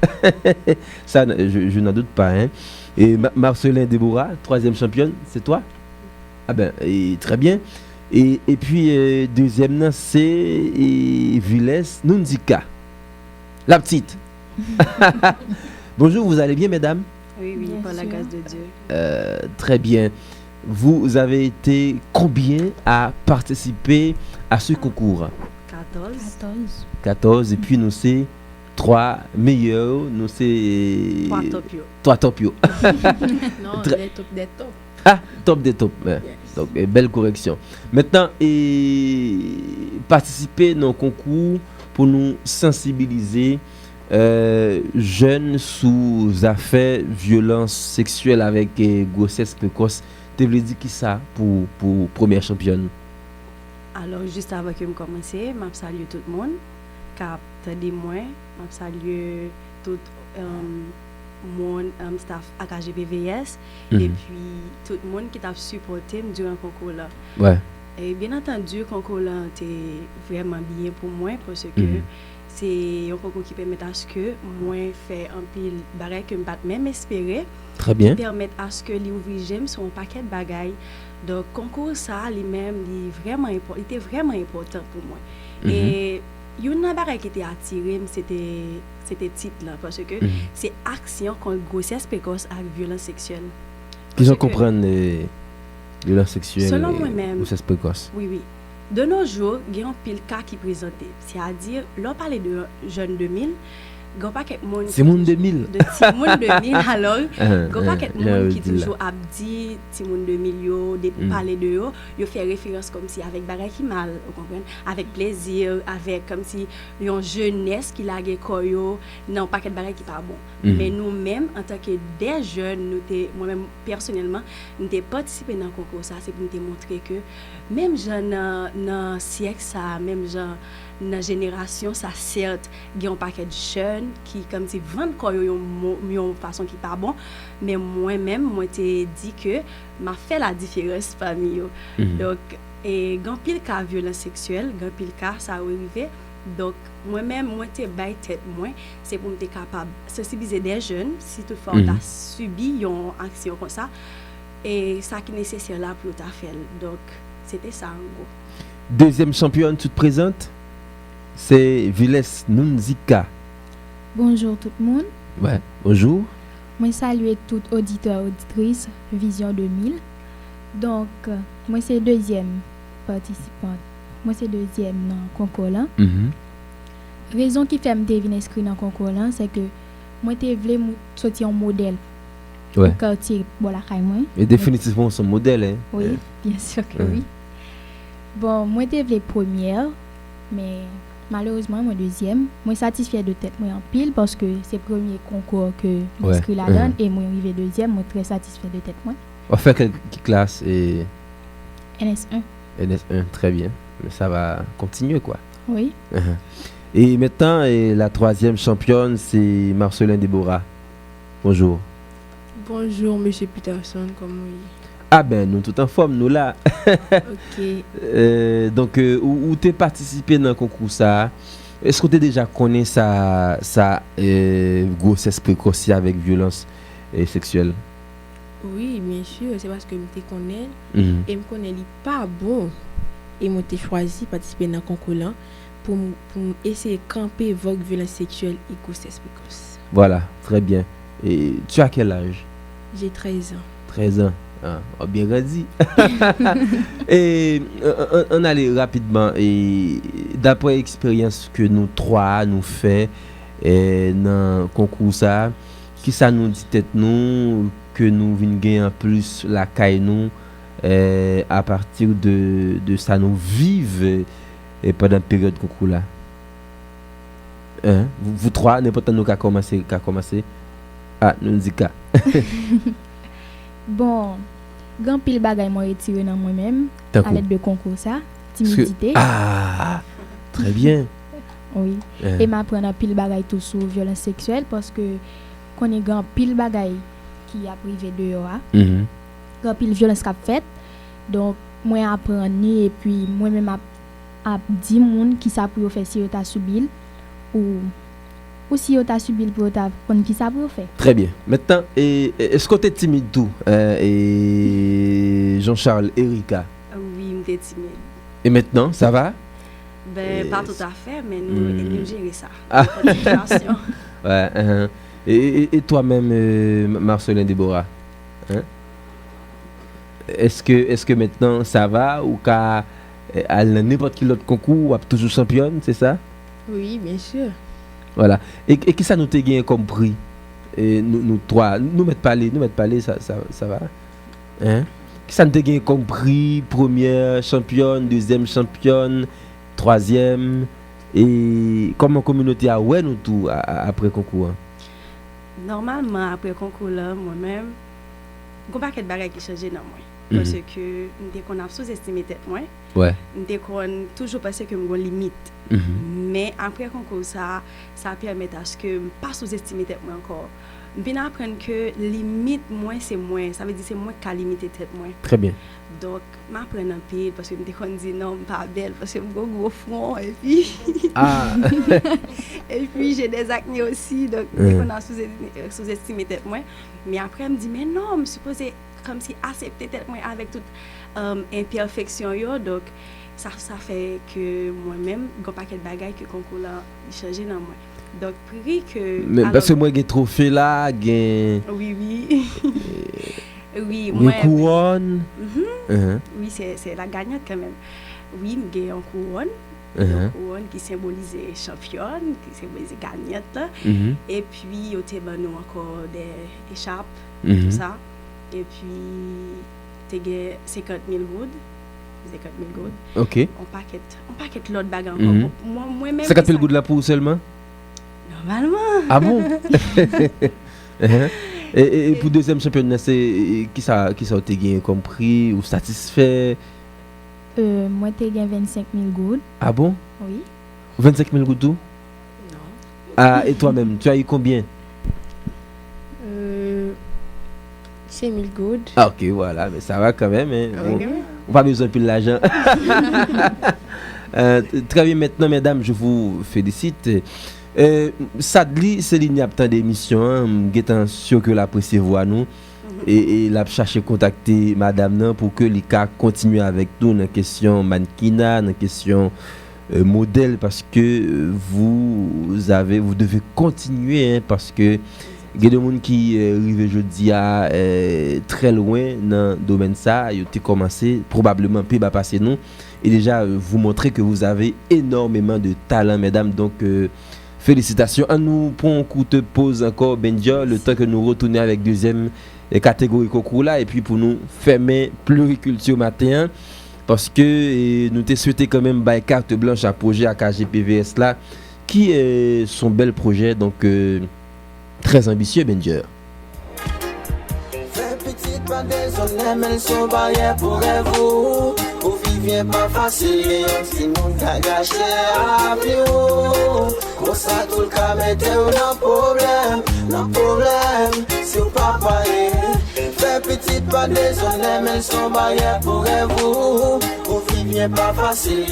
Ça je n'en doute pas. Et Marcelin Déborah, 3e championne, c'est toi? Ah ben très bien. Et puis deuxième nom c'est Villers Nundika. La petite. Bonjour, vous allez bien mesdames? Oui, Bien par la sûr. grâce de Dieu. Très bien. Vous avez été combien à participer à ce concours? 14. 14. Et puis nous c'est 3 meilleurs. Nous c'est 3 top yo. 3 top yo. Non, Très- les top des top. Ah, top des top. Ouais. Yes. Donc belle correction. Maintenant, participer dans le concours pour nous sensibiliser jeunes sous affaires violence sexuelle avec grossesse précoce. Tu veux dire qui ça pour première championne? Alors, juste avant que je commence, je salue tout le monde qui a entendu moi. Je salue tout mon staff AKGPVS et puis tout le monde qui t'a supporté durant le concours là. Ouais. Et bien entendu, le concours là était vraiment bien pour moi parce que c'est un concours qui permet à ce que moi faire un pile bagaille que je ne peux même espérer. Très bien. Permettre à ce que les ouvriers j'aime sur un paquet de bagailles. Donc concours ça lui-même il était vraiment important pour moi. Et il y a une bagaille qui était attirée, c'était titre là parce que c'est action contre grossesse précoce avec violence sexuelle. Qu'ils Parce en que- comprennent les violences sexuelles Selon et moi-même. grossesse précoce. Oui, oui. De nos jours, il y a un pile cas qui présenté. C'est-à-dire, l'on parlait de jeunes 2000, il y a pas quelqu'un monde. C'est monde 2000. De petit monde 2000, alors, il y a pas quelqu'un là, monde qui dit là. toujours a dit, petit monde 2000, yo, de parler de yo, yo fait référence comme si avec bagay qui mal, vous comprenez? Avec plaisir, avec comme si yon jeunesse qui l'a koyo, non, pas quel bagay qui pas bon. Mais nous-mêmes, en tant que des jeunes, moi-même personnellement, nous avons participé dans le concours, ça, c'est pour nous montrer que même dans le siècle, ça, même dans la génération, ça, certes, il y a un paquet de jeunes qui, comme si, vendent une façon qui n'est pas bon, mais moi-même, moi, j'ai dit que m'a fait la différence parmi eux. Donc, et quand pile cas violence sexuelle, quand pile cas, ça arrivé. Donc, moi-même, moi, je suis tête, moi, c'est pour me capable de sensibiliser des jeunes, si toutefois on a subi une action comme ça, et ça qui est nécessaire là pour ta faire. Donc, c'était ça en gros. Deuxième championne toute présente, c'est Villers Nundika. Bonjour tout le monde. Ouais. Bonjour. Moi salue tout auditeur auditrice Vision 2000. Donc moi c'est deuxième participante. Moi c'est deuxième dans le concours là. Raison qui fait me deviner inscrit dans le concours là, c'est que moi te voulais sortir un modèle. Ouais. Au quartier Bola Kaimouin. Et définitivement son modèle. Hein. Oui, bien sûr que oui. Bon, moi je voulais première, mais malheureusement moi deuxième. Moi satisfait de tête moi en pile parce que c'est le premier concours que m'inscrit la donne et moi arrivé deuxième, moi très satisfait de tête moi. On va faire quelle classe et NS1. NS1, très bien. Mais ça va continuer quoi. Oui. Et maintenant, la troisième championne, c'est Marcelin Déborah. Bonjour. Bonjour, monsieur Peterson, comment vous? Ah ben, nous tout en forme, nous là. Ok. Donc, où tu as participé dans le concours ça? Est-ce que tu déjà connais sa grossesse précoce avec violence sexuelle? Oui, bien sûr, c'est parce que je me connais et je connais pas bon. Et je choisi de participer dans le concours là pour essayer de camper avec violence sexuelle et grossesse précoce. Voilà, très bien. Et tu as quel âge? J'ai 13 ans. 13 ans. Ah, bien grandi. Et on allait rapidement. Et d'après l'expérience que nous trois nous fait dans le concours ça, qui ça nous dit tête nous que nous venons gagner en plus la caille nous à partir de ça nous vive pendant la période de concours là. Hein? Vous trois, n'importe nous qui a commencé. Ah, nous dit qu'à. Bon, grand pile bagay m'a retiré dans moi-même à l'aide de concours ça, timidité. Ah, très bien. Oui. Et m'apprendre pile bagay tout sur violence sexuelle parce que qu'on est grand pile bagay qui a privé dehors. Grand pile violence qu'a fait. Donc moi apprendre et puis moi même a dit monde qui ça pour faire si tu as subi ou si tu as subi pour ta qui ça pour faire. Très bien. Maintenant, est-ce que tu es timide tout et Jean-Charles, Erika? Oui, je suis timide. Et maintenant, ça va? Pas tout à fait, mais nous gérons ça. Ouais, et toi-même, Marcelin Déborah? Hein? Est-ce que maintenant ça va ou qu'à n'importe quel autre concours, ou toujours championne, c'est ça? Oui, bien sûr. Voilà. Et qui ça nous t'a gagné comme prix? Nous trois, nous mettre parler, ça va? Hein? Qui ça nous t'a gagné comme prix? Première championne, deuxième championne, troisième, et comment communauté a ouais nous tout après concours? Normalement après concours là, moi-même, j'ai pas quelque chose qui change dans moi. Parce que dès qu'on a sous-estimé tête moi, dès qu'on toujours pensé que j'ai une limite. Mais après concours ça permet à ce que pas sous-estimer tête moi encore. Bien apprendre que limite moi c'est moi, ça veut dire c'est moi qui a limité tête moi. Très bien. Donc m'apprendre un peu parce que dès qu'on dit non pas belle parce que j'ai un gros front et puis et puis j'ai des acné aussi donc dès qu'on a sous-estimé tête moi, mais après me dit mais non, me supposé comme si accepter tête moi avec toute imperfection yo, donc ça fait que moi-même j'ai pas quel bagage que concours là changer dans moi. Donc prix que mais alors, parce que moi j'ai trophée là, oui oui moi couronne. Oui, c'est la gagnante quand même. Oui, j'ai un couronne. Une couronne qui symbolise championne, qui symbolise gagnante. Et puis au nous encore des écharpes, tout ça. Et puis tu as 50 000 gouttes. 50 000 gouttes. OK. On paquette l'autre bague encore. Moi-même 50 000 gouttes là pour seulement? Normalement. Ah bon? Et pour deuxième championne, c'est qui ça t'a gagné comme prix ou satisfait? Moi t'ai gagné 25 000 gouttes. Ah bon? Oui. 25 000 gouttes tout? Non. Ah, et toi-même, tu as eu combien? 5 000 gouttes. Ah ok, voilà, mais ça va quand même. Hein. On n'a pas besoin de l'argent. Très bien, maintenant, mesdames, je vous félicite. Sadli, c'est l'inapte d'émission. Je suis sûr que l'appréciez voix nous. Et la chercher contacter madame pour que les cas continuent avec nous dans la question mannequinat, dans la question modèle, parce que vous devez continuer, hein, parce que il y a des gens qui arrivent aujourd'hui à très loin dans le domaine ça, ils ont commencé probablement plus bas passer nous et déjà vous montrer que vous avez énormément de talent, mesdames. Donc félicitations. Nous prenons un coup de pause encore, Benja, le temps que nous retournons avec deuxième catégorie concours là, et puis pour nous fermer pluriculture matin, parce que nous te souhaité quand même bail carte blanche à projet à KGPVS là, qui est son bel projet, donc très ambitieux, Benja. Fais petite pas désolé, mais elles sont barrières pour vous. Pour vivre pas facile, si nous gâché à vous. Comme ça, tout le cas, mettez-vous dans le problème, si vous pas parlez. Fais petit pas désolé, mais elles sont barrières pour vous. Pour vivre pas facile,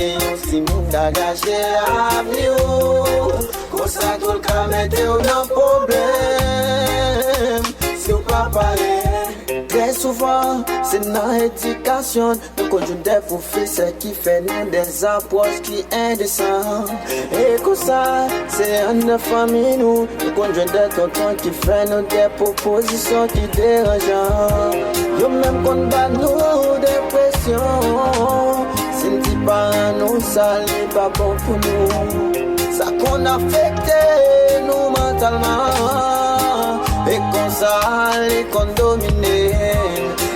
si nous gâché à vous. Comme ça, tout le cas, mettez-vous dans le problème, si vous pas parlez. Très souvent, c'est dans l'éducation, nous conjuguons des professeurs qui font des approches qui indécentes. Et comme ça, c'est une famille, nous conjuguons des tontons qui font des propositions qui dérangent. Yo même qu'on bat nous dépression, si nous dit pas nous, ça n'est pas bon pour nous. Ça qu'on affecte nous mentalement. Et comme ça, les qu'on domine.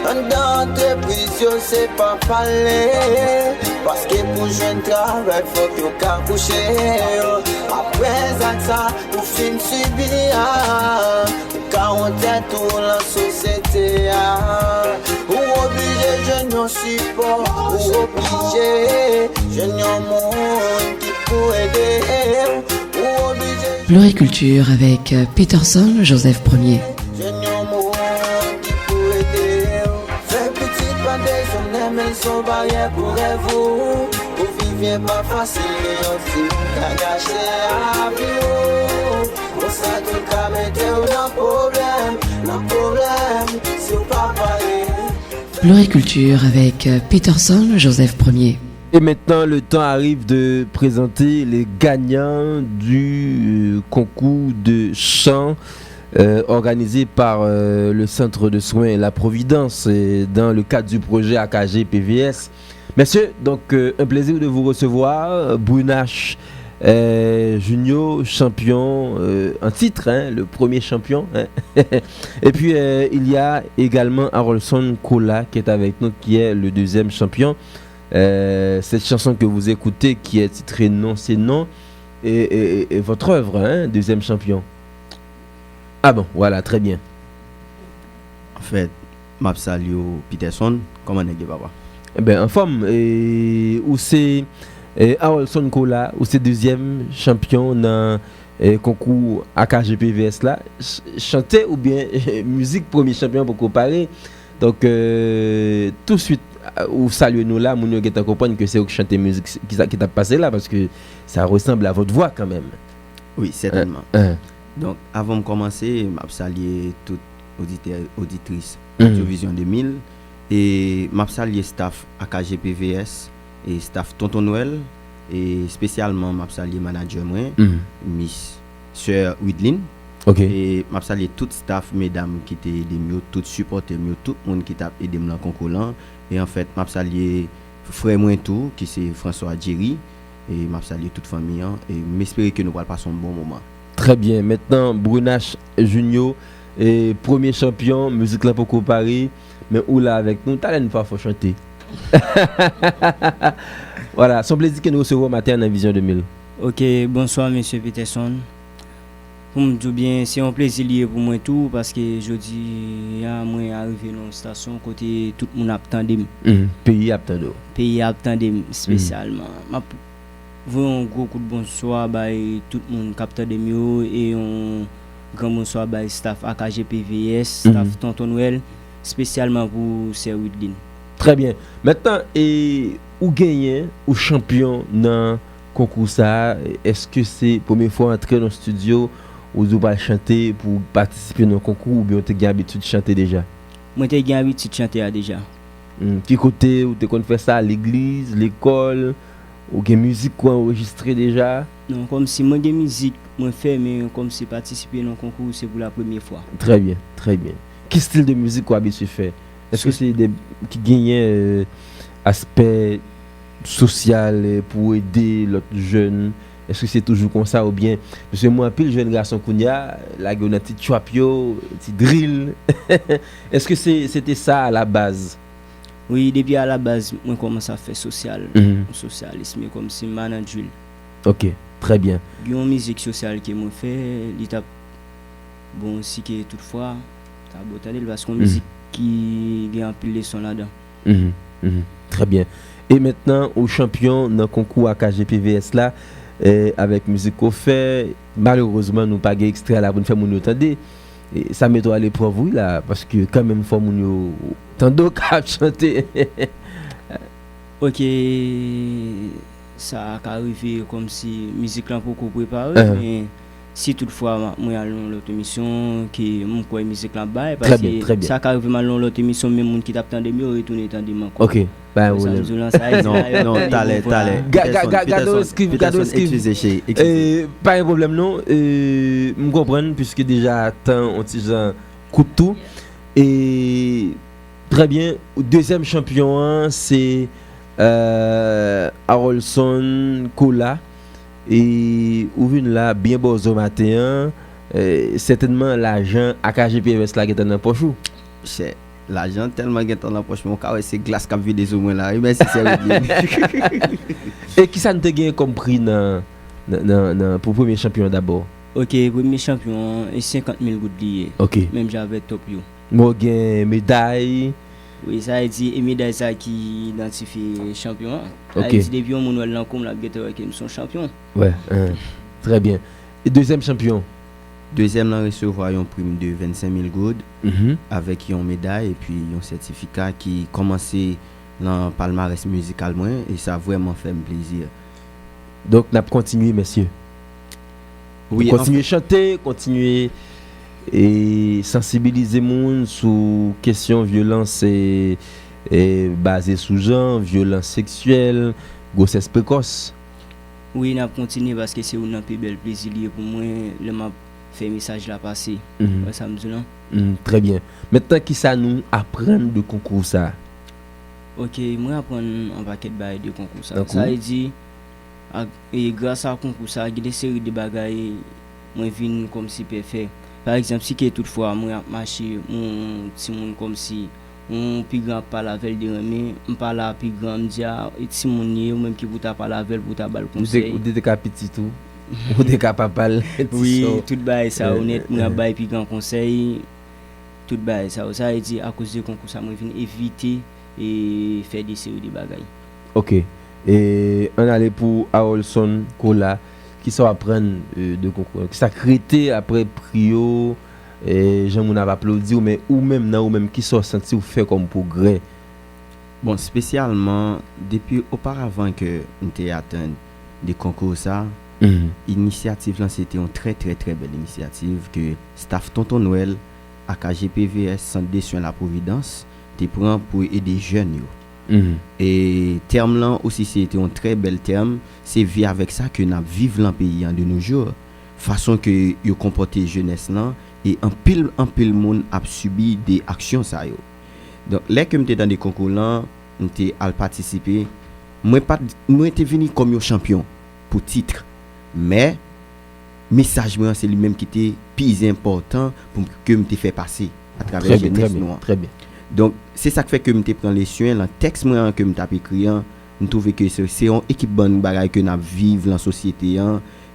En entreprise, c'est pas parler. Parce que pour jeune travail, faut que vous coucher. Après ça, vous finissez subir. Car on t'a tout la société. Ou obligé, je n'en support. Ou obligé, je n'en monde qui peut aider. Ou obligé. Floriculture avec Peterson, Joseph Ier. Elles sont barrières pour vous. Vous vivez pas facile, si vous gâché à vous. Pour ça, tout le cas, mettez-vous dans le problème, si vous pas parlez. Floriculture avec Peterson, Joseph Ier. Et maintenant, le temps arrive de présenter les gagnants du concours de chant organisé par le Centre de soins La Providence dans le cadre du projet AKG PVS. Messieurs, donc un plaisir de vous recevoir. Brunache Junior, champion en titre, hein, le premier champion. Hein. Et puis il y a également Harolson Kola qui est avec nous, qui est le deuxième champion. Cette chanson que vous écoutez qui est titrée Non c'est non et votre œuvre, hein, deuxième champion. Ah bon, voilà, très bien. En fait, je salue Peterson, comment est-ce papa? Eh bien, en forme, où c'est Harolson Kola, où c'est deuxième champion dans le concours AKG PVS là, chanter ou bien musique premier champion pour comparer. Donc, tout de suite, ou saluez nous là, mon qui comprendre que c'est vous qui chantez musique qui t'a passé là, parce que ça ressemble à votre voix quand même. Oui, certainement. Donc, avant de commencer, je salue toutes les auditrices de Vision 2000 et je salue staff AKG PVS et staff Tonton Noël et spécialement je salue manager moi, Miss Sœur Widlin. Et je salue tout staff, mesdames qui étaient aidé mieux, tout supporter mieux, tout le monde qui t'a aidé dans le concours là. Et en fait, je salue frère moi tout qui c'est François Jerry et je salue toute famille et j'espère que nous allons passer un bon moment. Très bien. Maintenant, Brunache Junior, premier champion, musique là pour comparer, mais où là avec nous, t'as une fois faut chanter. Voilà, son plaisir que nous recevons matin dans Vision 2000. Ok, bonsoir Monsieur Peterson. Pour me dire bien, c'est un plaisir lié pour moi tout parce que je dis, moi arrivé dans une station côté tout le monde attendait. Pays attendait. Pays attendait spécialement. Vous un gros coup de bonsoir tout le monde capteur de mieux et un grand bonsoir staff AKG PVS, staff Tonton Noël, spécialement pour Sir Widlin. Très bien. Maintenant, ou gagner ou champion dans le concours ça, est-ce que c'est la première fois entrer dans le studio ou vous allez chanter pour participer dans le concours ou bien tu as l'habitude de chanter déjà? Moi j'ai l'habitude de chanter déjà. Qui côté ou tu as fait ça à l'église, l'école? Ou des musique qu'on enregistré déjà? Non, comme si moi des musique moi fait mais comme si participer dans le concours c'est pour la première fois. Très bien, très bien. Quel style de musique qu'on habitué faire? Est-ce que c'est des qui gagnent aspect social pour aider l'autre jeune? Est-ce que c'est toujours comme ça ou bien parce que moi pile jeune garçon kounya la gona petit chapio, petit drill. Est-ce que c'était ça à la base? Oui, depuis à la base, moi commence à faire socialisme comme si manager. Ok, très bien. Il y a une musique sociale que moi fait, l'étape bon aussi que toutefois, t'as beau parce qu'on musique qui a un peu de leçons là-dedans. Très bien. Et maintenant, au champion dans le concours AKGPVS là, avec musique qu'on fait, malheureusement, nous pas extrait là pour nous faire mon entendre. Et ça met à l'épreuve, oui, là, parce que quand même, il faut nous tando qu'à chanter. Ok, ça a arrivé comme si musique là pour préparer, mais si toutefois moi allons l'autre émission qui mon quoi musique là bas parce que ça arrive mal l'autre émission même monde qui t'attend de mieux retourner dans des mains. OK. Ben non, t'allais. Gado excuse. Pas un problème non. Me comprendre puisque déjà temps on petit genre coup de tout et très bien, deuxième champion c'est Harolson Kola et ouvre là bien beau au matin certainement l'argent AKGPVS là qui est dans poche c'est l'argent tellement qui est dans poche mon cas c'est glace qui vide des au moins là merci c'est et qui ça ne te gagne comme prix dans pour premier champion d'abord. OK, premier champion et 50 000 gouttes liées. OK, même j'avais top yo moi gain médaille. Oui, ça a dit et médaille ça qui identifie champion. OK. Il dit depuis on nous là comme la guetteur qui sont champion. Ouais, très bien. Et deuxième champion. Deuxième là recevoir un prime de 25 000 gouttes avec une médaille et puis un certificat qui commençait dans palmarès musical moins et ça a vraiment fait plaisir. Donc n'a continué messieurs. Oui, continuer chanter, continuer et sensibiliser monde sur question violence et basée sur genre, violence sexuelle, grossesse précoce. Oui, n'a continuer parce que c'est un peu bel plaisir pour moi le m'a fait message là passer. Ça me dit là. Très bien. Maintenant qui ça nous apprendre de concours ça? OK, moi apprendre un paquet de concours ça. Ça veut dire et grâce à concours ça, il y a des séries de bagages moi vinn comme si peut faire. Par exemple, si que toutefois moi marcher mon petit monde comme si on plus grand pas la veille de remet, on pas la plus grand dia et petit monde ou même qui vous t'a pas la veille pour ta balle conseil. Ou des cas petit tout. Ou des cas papa. Oui, tout bail ça honnête, moi bail plus grand conseil. Tout bail ça veut dire à cause de concours ça moi vinn éviter et faire des séries de bagages. OK. Et on allait pour Harolson Kola qui sont apprendre de concours qui s'accrété après prio et gens moun a applaudi mais ou même qui sont senti ou fait comme progrès. Bon, spécialement depuis auparavant que on était atteint des concours ça initiative là c'était une très belle initiative que staff Tonton Noël AKGPVS Centre des soins la Providence te prend pour aider jeunes yo. Et terme là aussi c'était un très bel terme, c'est via avec ça que nous vivons dans pays de nos jours, façon que yo comporter jeunesse là et en pile monde a subi des actions ça yo. Donc là que m'étais dans des concours là, m'étais à participer, moi était venu comme un champion pour titre, mais message moi c'est lui même qui était plus important pour que m'était fait passer à travers jeunesse noire. Très bien. Donc c'est ça qui fait que me prend les soins dans texte moi que me tape écrit on trouve que c'est une équipe bonne bagaille que n'a vivre dans société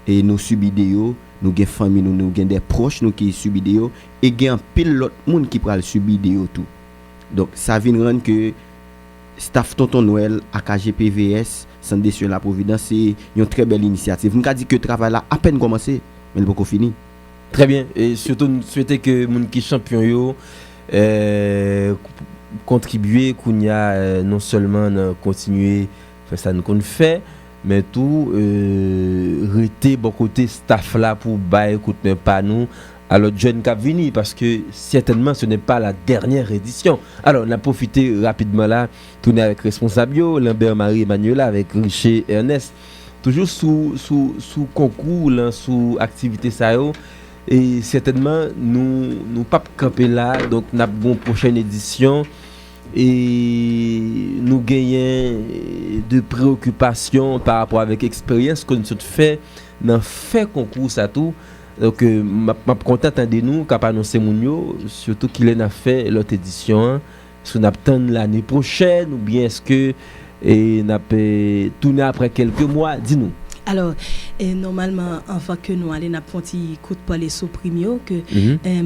et nous subit des nous gain famille nous gain des proches nous qui subit des et gain pile l'autre monde qui pral subir des tout. Donc ça vient rendre que staff Tonton Noël AKGPVS Centre des soins la Providence c'est une très belle initiative. On dit que le travail là à peine commencé mais il pas fini. Très bien et surtout nous souhaiter que monde qui champion yo contribuer qu'on y a non seulement continuer faire ça nous qu'on fait mais tout rester bon côté staff là pour bailler écoute mais pas nous à l'autre jeune qui venir parce que certainement ce n'est pas la dernière édition. Alors on a profité rapidement là tourner avec responsable Lambert Marie Emmanuel avec Richer Ernest toujours sous concours là sous activité ça yo. Et certainement nous pas camper là donc n'a bon prochaine édition et nous gagnons de préoccupations par rapport avec expérience que nous fait dans fait concours ça tout donc m'a content de nous capable annoncer mounio surtout qu'il a fait l'autre édition si on attend l'année prochaine ou bien est-ce que et n'a pas tourner après quelques mois dis-nous. Alors Et normalement, avant que nous allions faire un petit coup de parler sur Primio, que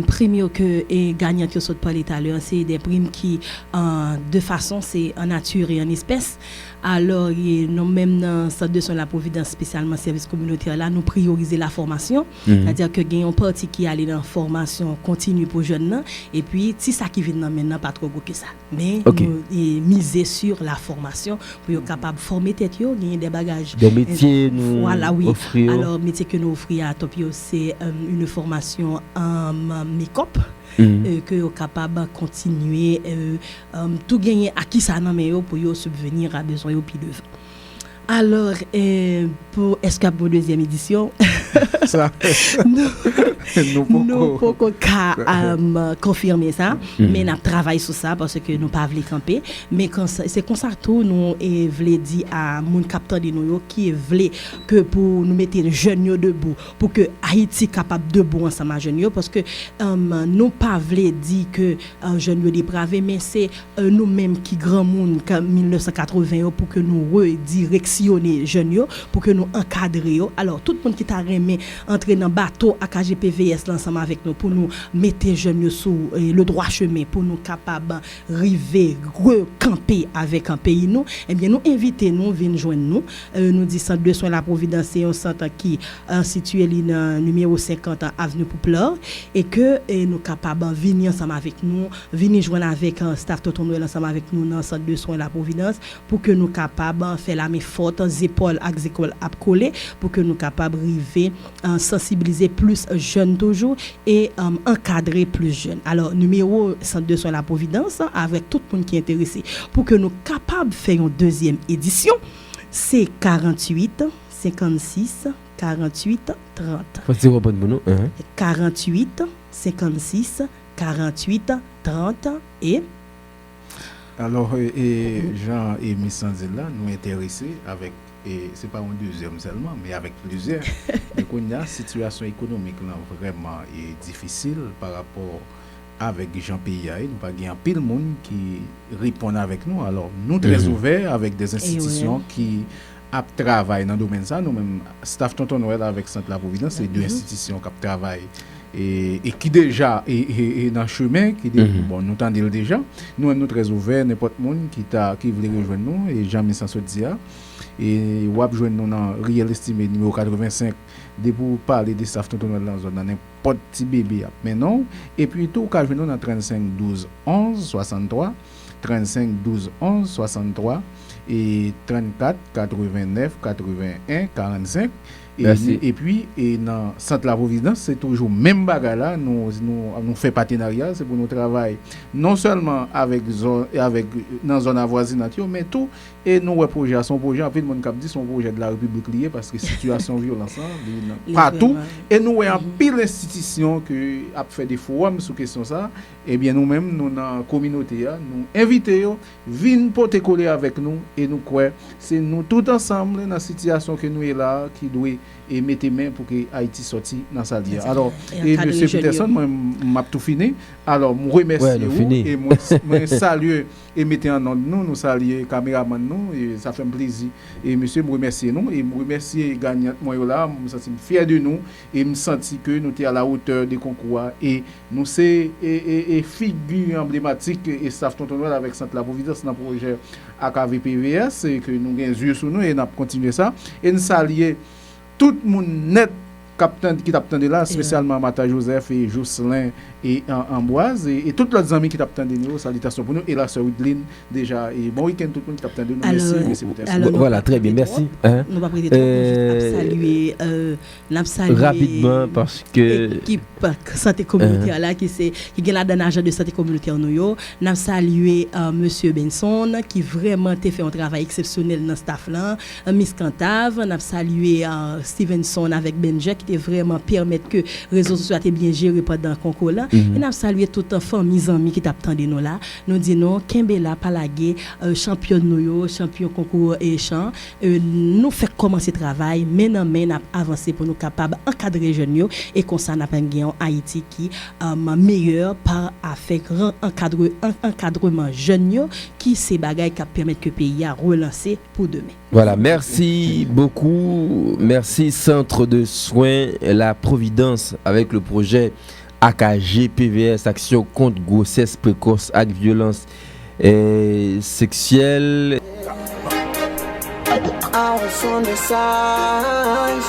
Primio que est gagnant que saute parler tout à l'heure, c'est des primes qui, de façon, c'est en nature et en espèces. Alors, nous même dans le centre de soins de la Providence, spécialement service communautaire, là, nous prioriser la formation. C'est-à-dire que il y a une partie qui allait dans la formation continue pour jeunes, et puis, si ça qui vient maintenant, pas trop gros que ça. Mais, nous miser sur la formation pour être capable de former tête, gagner des bagages. Des métiers, nous voilà, oui. offrir. Alors, métier que nous offrir à Topio, c'est une formation en make-up. Que vous capable de continuer tout gagner à qui ça n'a pour subvenir à besoin au pied devant. Alors, pour Escape pour deuxième édition, ça, nous pouvons confirmer ça, mais nous travaillons sur ça parce que nous ne pouvons pas camper. Mais c'est comme ça que nous voulons dire à mon capteur de nous qui veut que pour nous mettre les jeunes debout, pour que Haïti soit capable de debout ensemble avec les jeunes, parce que nous ne pas dire que les jeunes sont dépravés, mais c'est nous-mêmes qui grand monde comme 1980 pour que nous redirectionnions les jeunes pour que nous encadrions. Alors tout le monde qui t'a remis entrer dans bateau à KGPVS ensemble avec nous pour nous mettre les jeunes sur le droit chemin pour nous capables river recamper avec un pays nous, eh bien nous inviter nous venir joindre nous nous dit centre de soins la Providence, c'est un centre qui situé dans numéro 50 avenue Poupleur, et que nous capables venir ensemble avec nous, venir joindre avec un staff Tonton Noël ensemble avec nous dans centre de soins la Providence pour que nous capables faire la main forte épaules avec écoles à coller pour que nous capables river sensibiliser plus jeunes toujours et encadrer plus jeunes. Alors numéro centre de soins la Providence avec tout le monde qui est intéressé pour que nous capables faire une deuxième édition, c'est 48 56 48 30. Faut répondre pour nous. 48 56 48 30 et alors, Jean et Miss Sanzilla nous intéressés avec, et c'est pas un deuxième seulement, mais avec plusieurs. Donc, on a une situation économique là, vraiment difficile par rapport avec Jean-Pays. Nous pas un pile de monde qui répond avec nous. Alors, nous très ouverts avec des institutions qui travaillent dans le domaine ça. Nous-mêmes, staff Tonton Noël avec Centre La Providence, c'est deux institutions qui travaillent. Et qui déjà est dans le chemin, qui bon, nous tendons déjà. Nous sommes très ouverts, n'importe qui qui veut rejoindre nous, et jamais sans se dire. Et vous pouvez joindre nous dans Riel Estimé numéro 85, pour parler des staff Tonton Noël dans la zone, dans n'importe petit bébé. Mais non, et puis tout, vous pouvez joindre nous dans 35 12 11 63, 35 12 11 63, et 34 89 81 45. Et puis, dans Centre La Providence, c'est toujours même bagarre là. Nous faisons partenariat, c'est pour nous travailler non seulement avec dans zone avoisinante, mais tout. Et nous, projet, son projet, en fait, mon cap dit son projet de la République liée parce que situation violence partout. Et nous avons pile d'institutions qui a fait des forums sur question ça. Et bien nous-mêmes, nous dans la communauté, nous invitons, venez porter coller avec nous et nous croyons, c'est nous tout ensemble dans la situation que nous est là qui doit et mettre main pour que Haïti sorti dans sa vie. Alors, et M. Peterson, moi, m'a tout fini. Alors, je remercie vous et moi salue et mettez en ordre nous saluer caméraman nous et ça fait un plaisir. Et monsieur, je remercie nous et je remercie gagnant moi là, je me sens fier de nous et me senti que nous sommes à la hauteur des concours et nous c'est et figure emblématique et staff Tonton Noël avec Centre La Providence dans le projet AKVPVS et que nous gagnons yeux sur nous et nous continuer ça et nous saluer tout le monde net qui t'attendait là, spécialement Mata Joseph et Jocelyn et Ambroise et tous les amis qui t'attendaient nous, salutations pour nous et la sœur Woodline déjà et bon week-end tout le monde qui t'attendait nous. Merci. Voilà, très bien, merci. Nous va prêter trop saluer rapidement parce que l'équipe santé communautaire là qui est là dans l'agent de santé communautaire nous n'a salué monsieur Benson qui vraiment a fait un travail exceptionnel dans staff là, Miss Cantave, n'a salué Stevenson avec Benja qui vraiment permettre que réseaux sociaux soient bien gérés pendant le concours là. Et nous saluer toute famille amis qui t'attendent nous là. Nous disons Kembela Palagé champion nous champion concours et chant nous fait commencer travail maintenant n'a avancer pour nous capable encadrer jeunes et comme ça n'a pas gagné en Haïti qui meilleur par avec encadrement jeunes qui ces bagages qui permettent que pays a relancer pour demain. Voilà, merci beaucoup. Merci Centre de soins La Providence avec le projet AKG PVS Action contre grossesse précoce et violence sexuelle. Son message.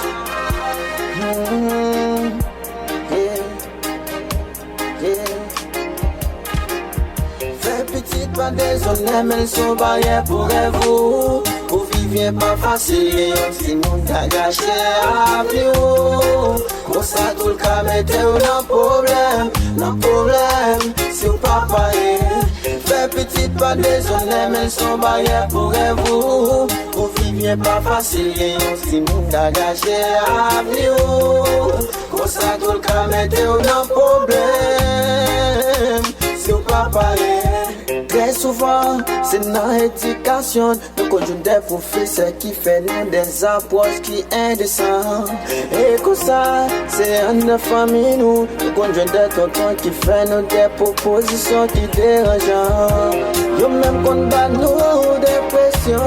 Fais petite pas désolé, mais sont barrières pour vous. Vous vivez pas facile, si moun ta gâché à vous. Comme ça tout le cas mettez un problème, si vous pas parlez. Fais petite pas désolé, mais sont barrières pour vous. Vous vivez pas facile, si moun ta gâché à vous. Comme ça tout le cas mettez un problème, si vous pas parlez. Très souvent, c'est dans l'éducation, nous conjuguons des professeurs qui font des approches qui indécentes. Et comme ça, c'est en de famille, nous conjuguons des tontons qui font des propositions qui dérangent. Yo même qu'on bat nous dépression,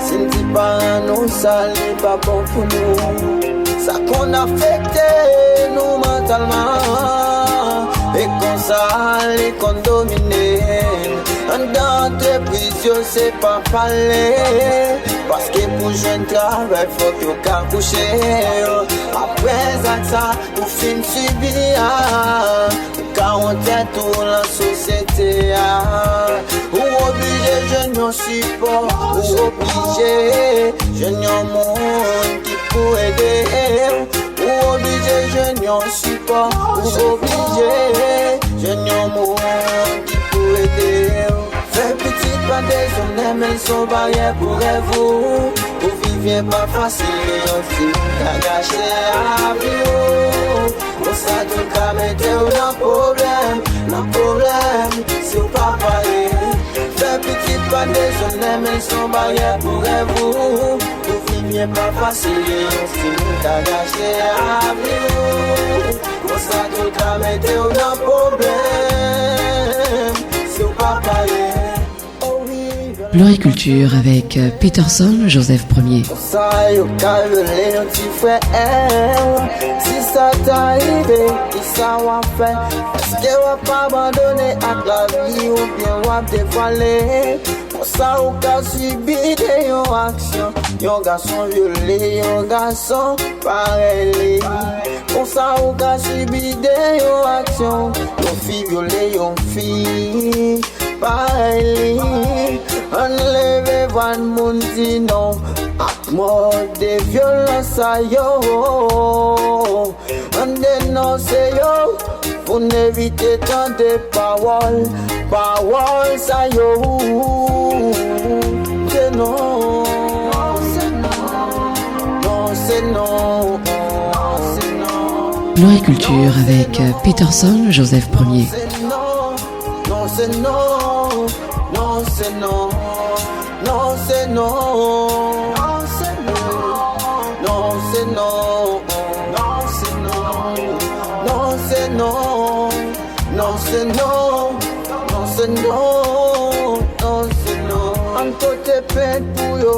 si nous dit pas nous, ça n'est pas bon pour nous. Ça qu'on affecte nous mentalement. Et comme ça, les condominés dans tes prisons, c'est pas parler. Parce que pour jeune travail, faut que tu coucher. Après ça, nous finissons subir. Car on tient tout la société. Ou obligé, je n'en support. Ou obligé, je n'en monde qui peut aider. Ou obligé, je n'en support. Ou obligé, je n'en monde qui peut aider. Fais petite pas désolé, mais sont barrières pour vous. Vous vivez pas facile, si vous gâché à vous. Pour ça tout le cas mettez un problème, si vous pas parlez. Fais petite pas désolé, mais sont barrières pour vous. Vous vivez pas facile, si vous gâché à vous. Pour ça tout le cas mettez un problème, si vous pas parlez. Floriculture avec Peterson, Joseph Ier. Ça y est, calme-les, un petit frère. Si ça t'arrive, qui ça va faire? Est-ce que va pas abandonner à la vie ou bien va dévoiler? Pour ça, on a subi des actions. Yon garçon violé, yon garçon pareil. Pour ça, on a subi des actions. Yon fille violée, yon fille pareil. Enlevez van moun di non, ak mort de violence a yo. On dénonce yo, pour n'éviter tant de paroles sa yo. C'est non, c'est non. Floriculture avec Peterson, Joseph Ier. C'est non. Non, c'est non. Non, c'est non. Non, c'est non. Non, c'est non. Non, c'est non. Non, c'est non. Non, c'est non. Non, c'est non. En côté peine pour yo.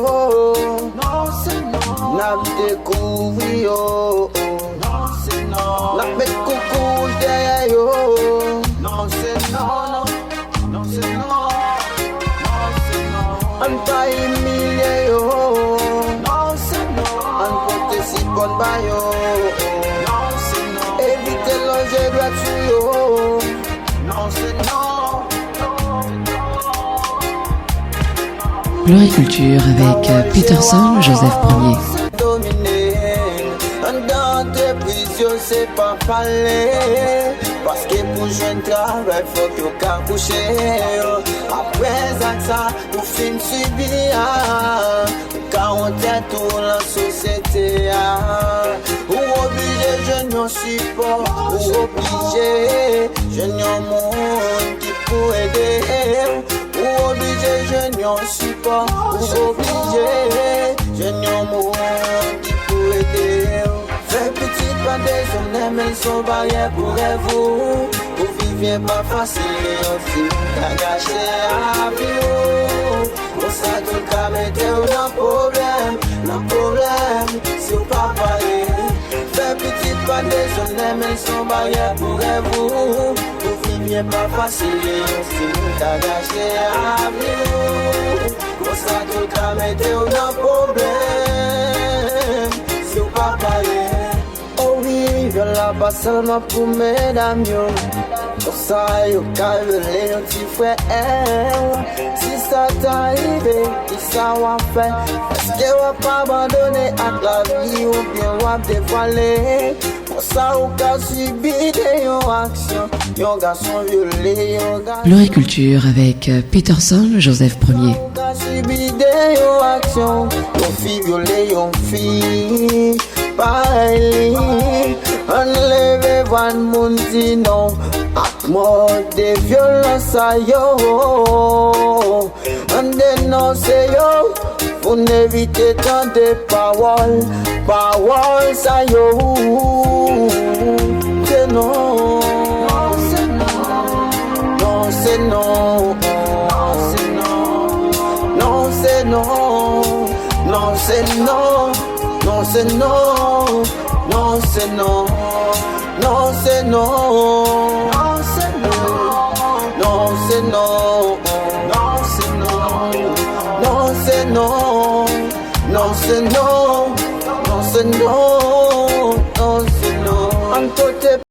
Non, c'est non. N'a découvert yo. Non, c'est non. La bête coucou derrière yo. Non, c'est non. Non, c'est non. On pas humilié yo. Non, c'est non. On porte si bon ba yo. Non, c'est non. Évitez l'enjeu gratuit yo. Non, c'est non. Floriculture avec Peterson, Joseph Ier. Dans tes prisons, c'est pas parler. Parce que pour jeune travail, faut que tu coucher. Après ça, nous finissons subir. Car on tient tout la société. Ou obligé, je yon support ou obligé, jeune yon monde qui pour aider, ou obligé, jeune yon support ou obligé, jeune yon monde qui pour aider. Fait petite pas des hommes, elles sont barrières pour vous. Vous vivez pas facile, aussi t'as gâché à vie. Pour ça tout le cas mettez un problème, si vous pas parler. Fait petite pas des hommes, elles sont barrières pour vous. Vous vivez pas facile, aussi t'as gâché à vie. Pour ça tout le cas mettez un problème, si vous pas parler. Viens là-bas seulement pour mesdames yo. Pour ça yo calme-les un petit frère. Si ça t'arrive, qui ça va faire? Est-ce que va pas abandonner à la vie ou bien va dévoiler? Pour ça ou qu'a subi des actions. Yon garçon violé, yon garçon. Pluriculture avec Peterson, Joseph Ier. Qu'a subi des actions. Yon fille violée, yon fille. Pareil, enlevez van moun di non, ak mort de violence a yo. On dénonce yo, pour n'éviter tant de paroles sa yo. C'est non, c'est non, non c'est non, c'est non, non c'est non, non c'est non. Non c'est non, non c'est non, non c'est non, non c'est non, non c'est non, non c'est non, non c'est non, non c'est non, non c'est non, non c'est non.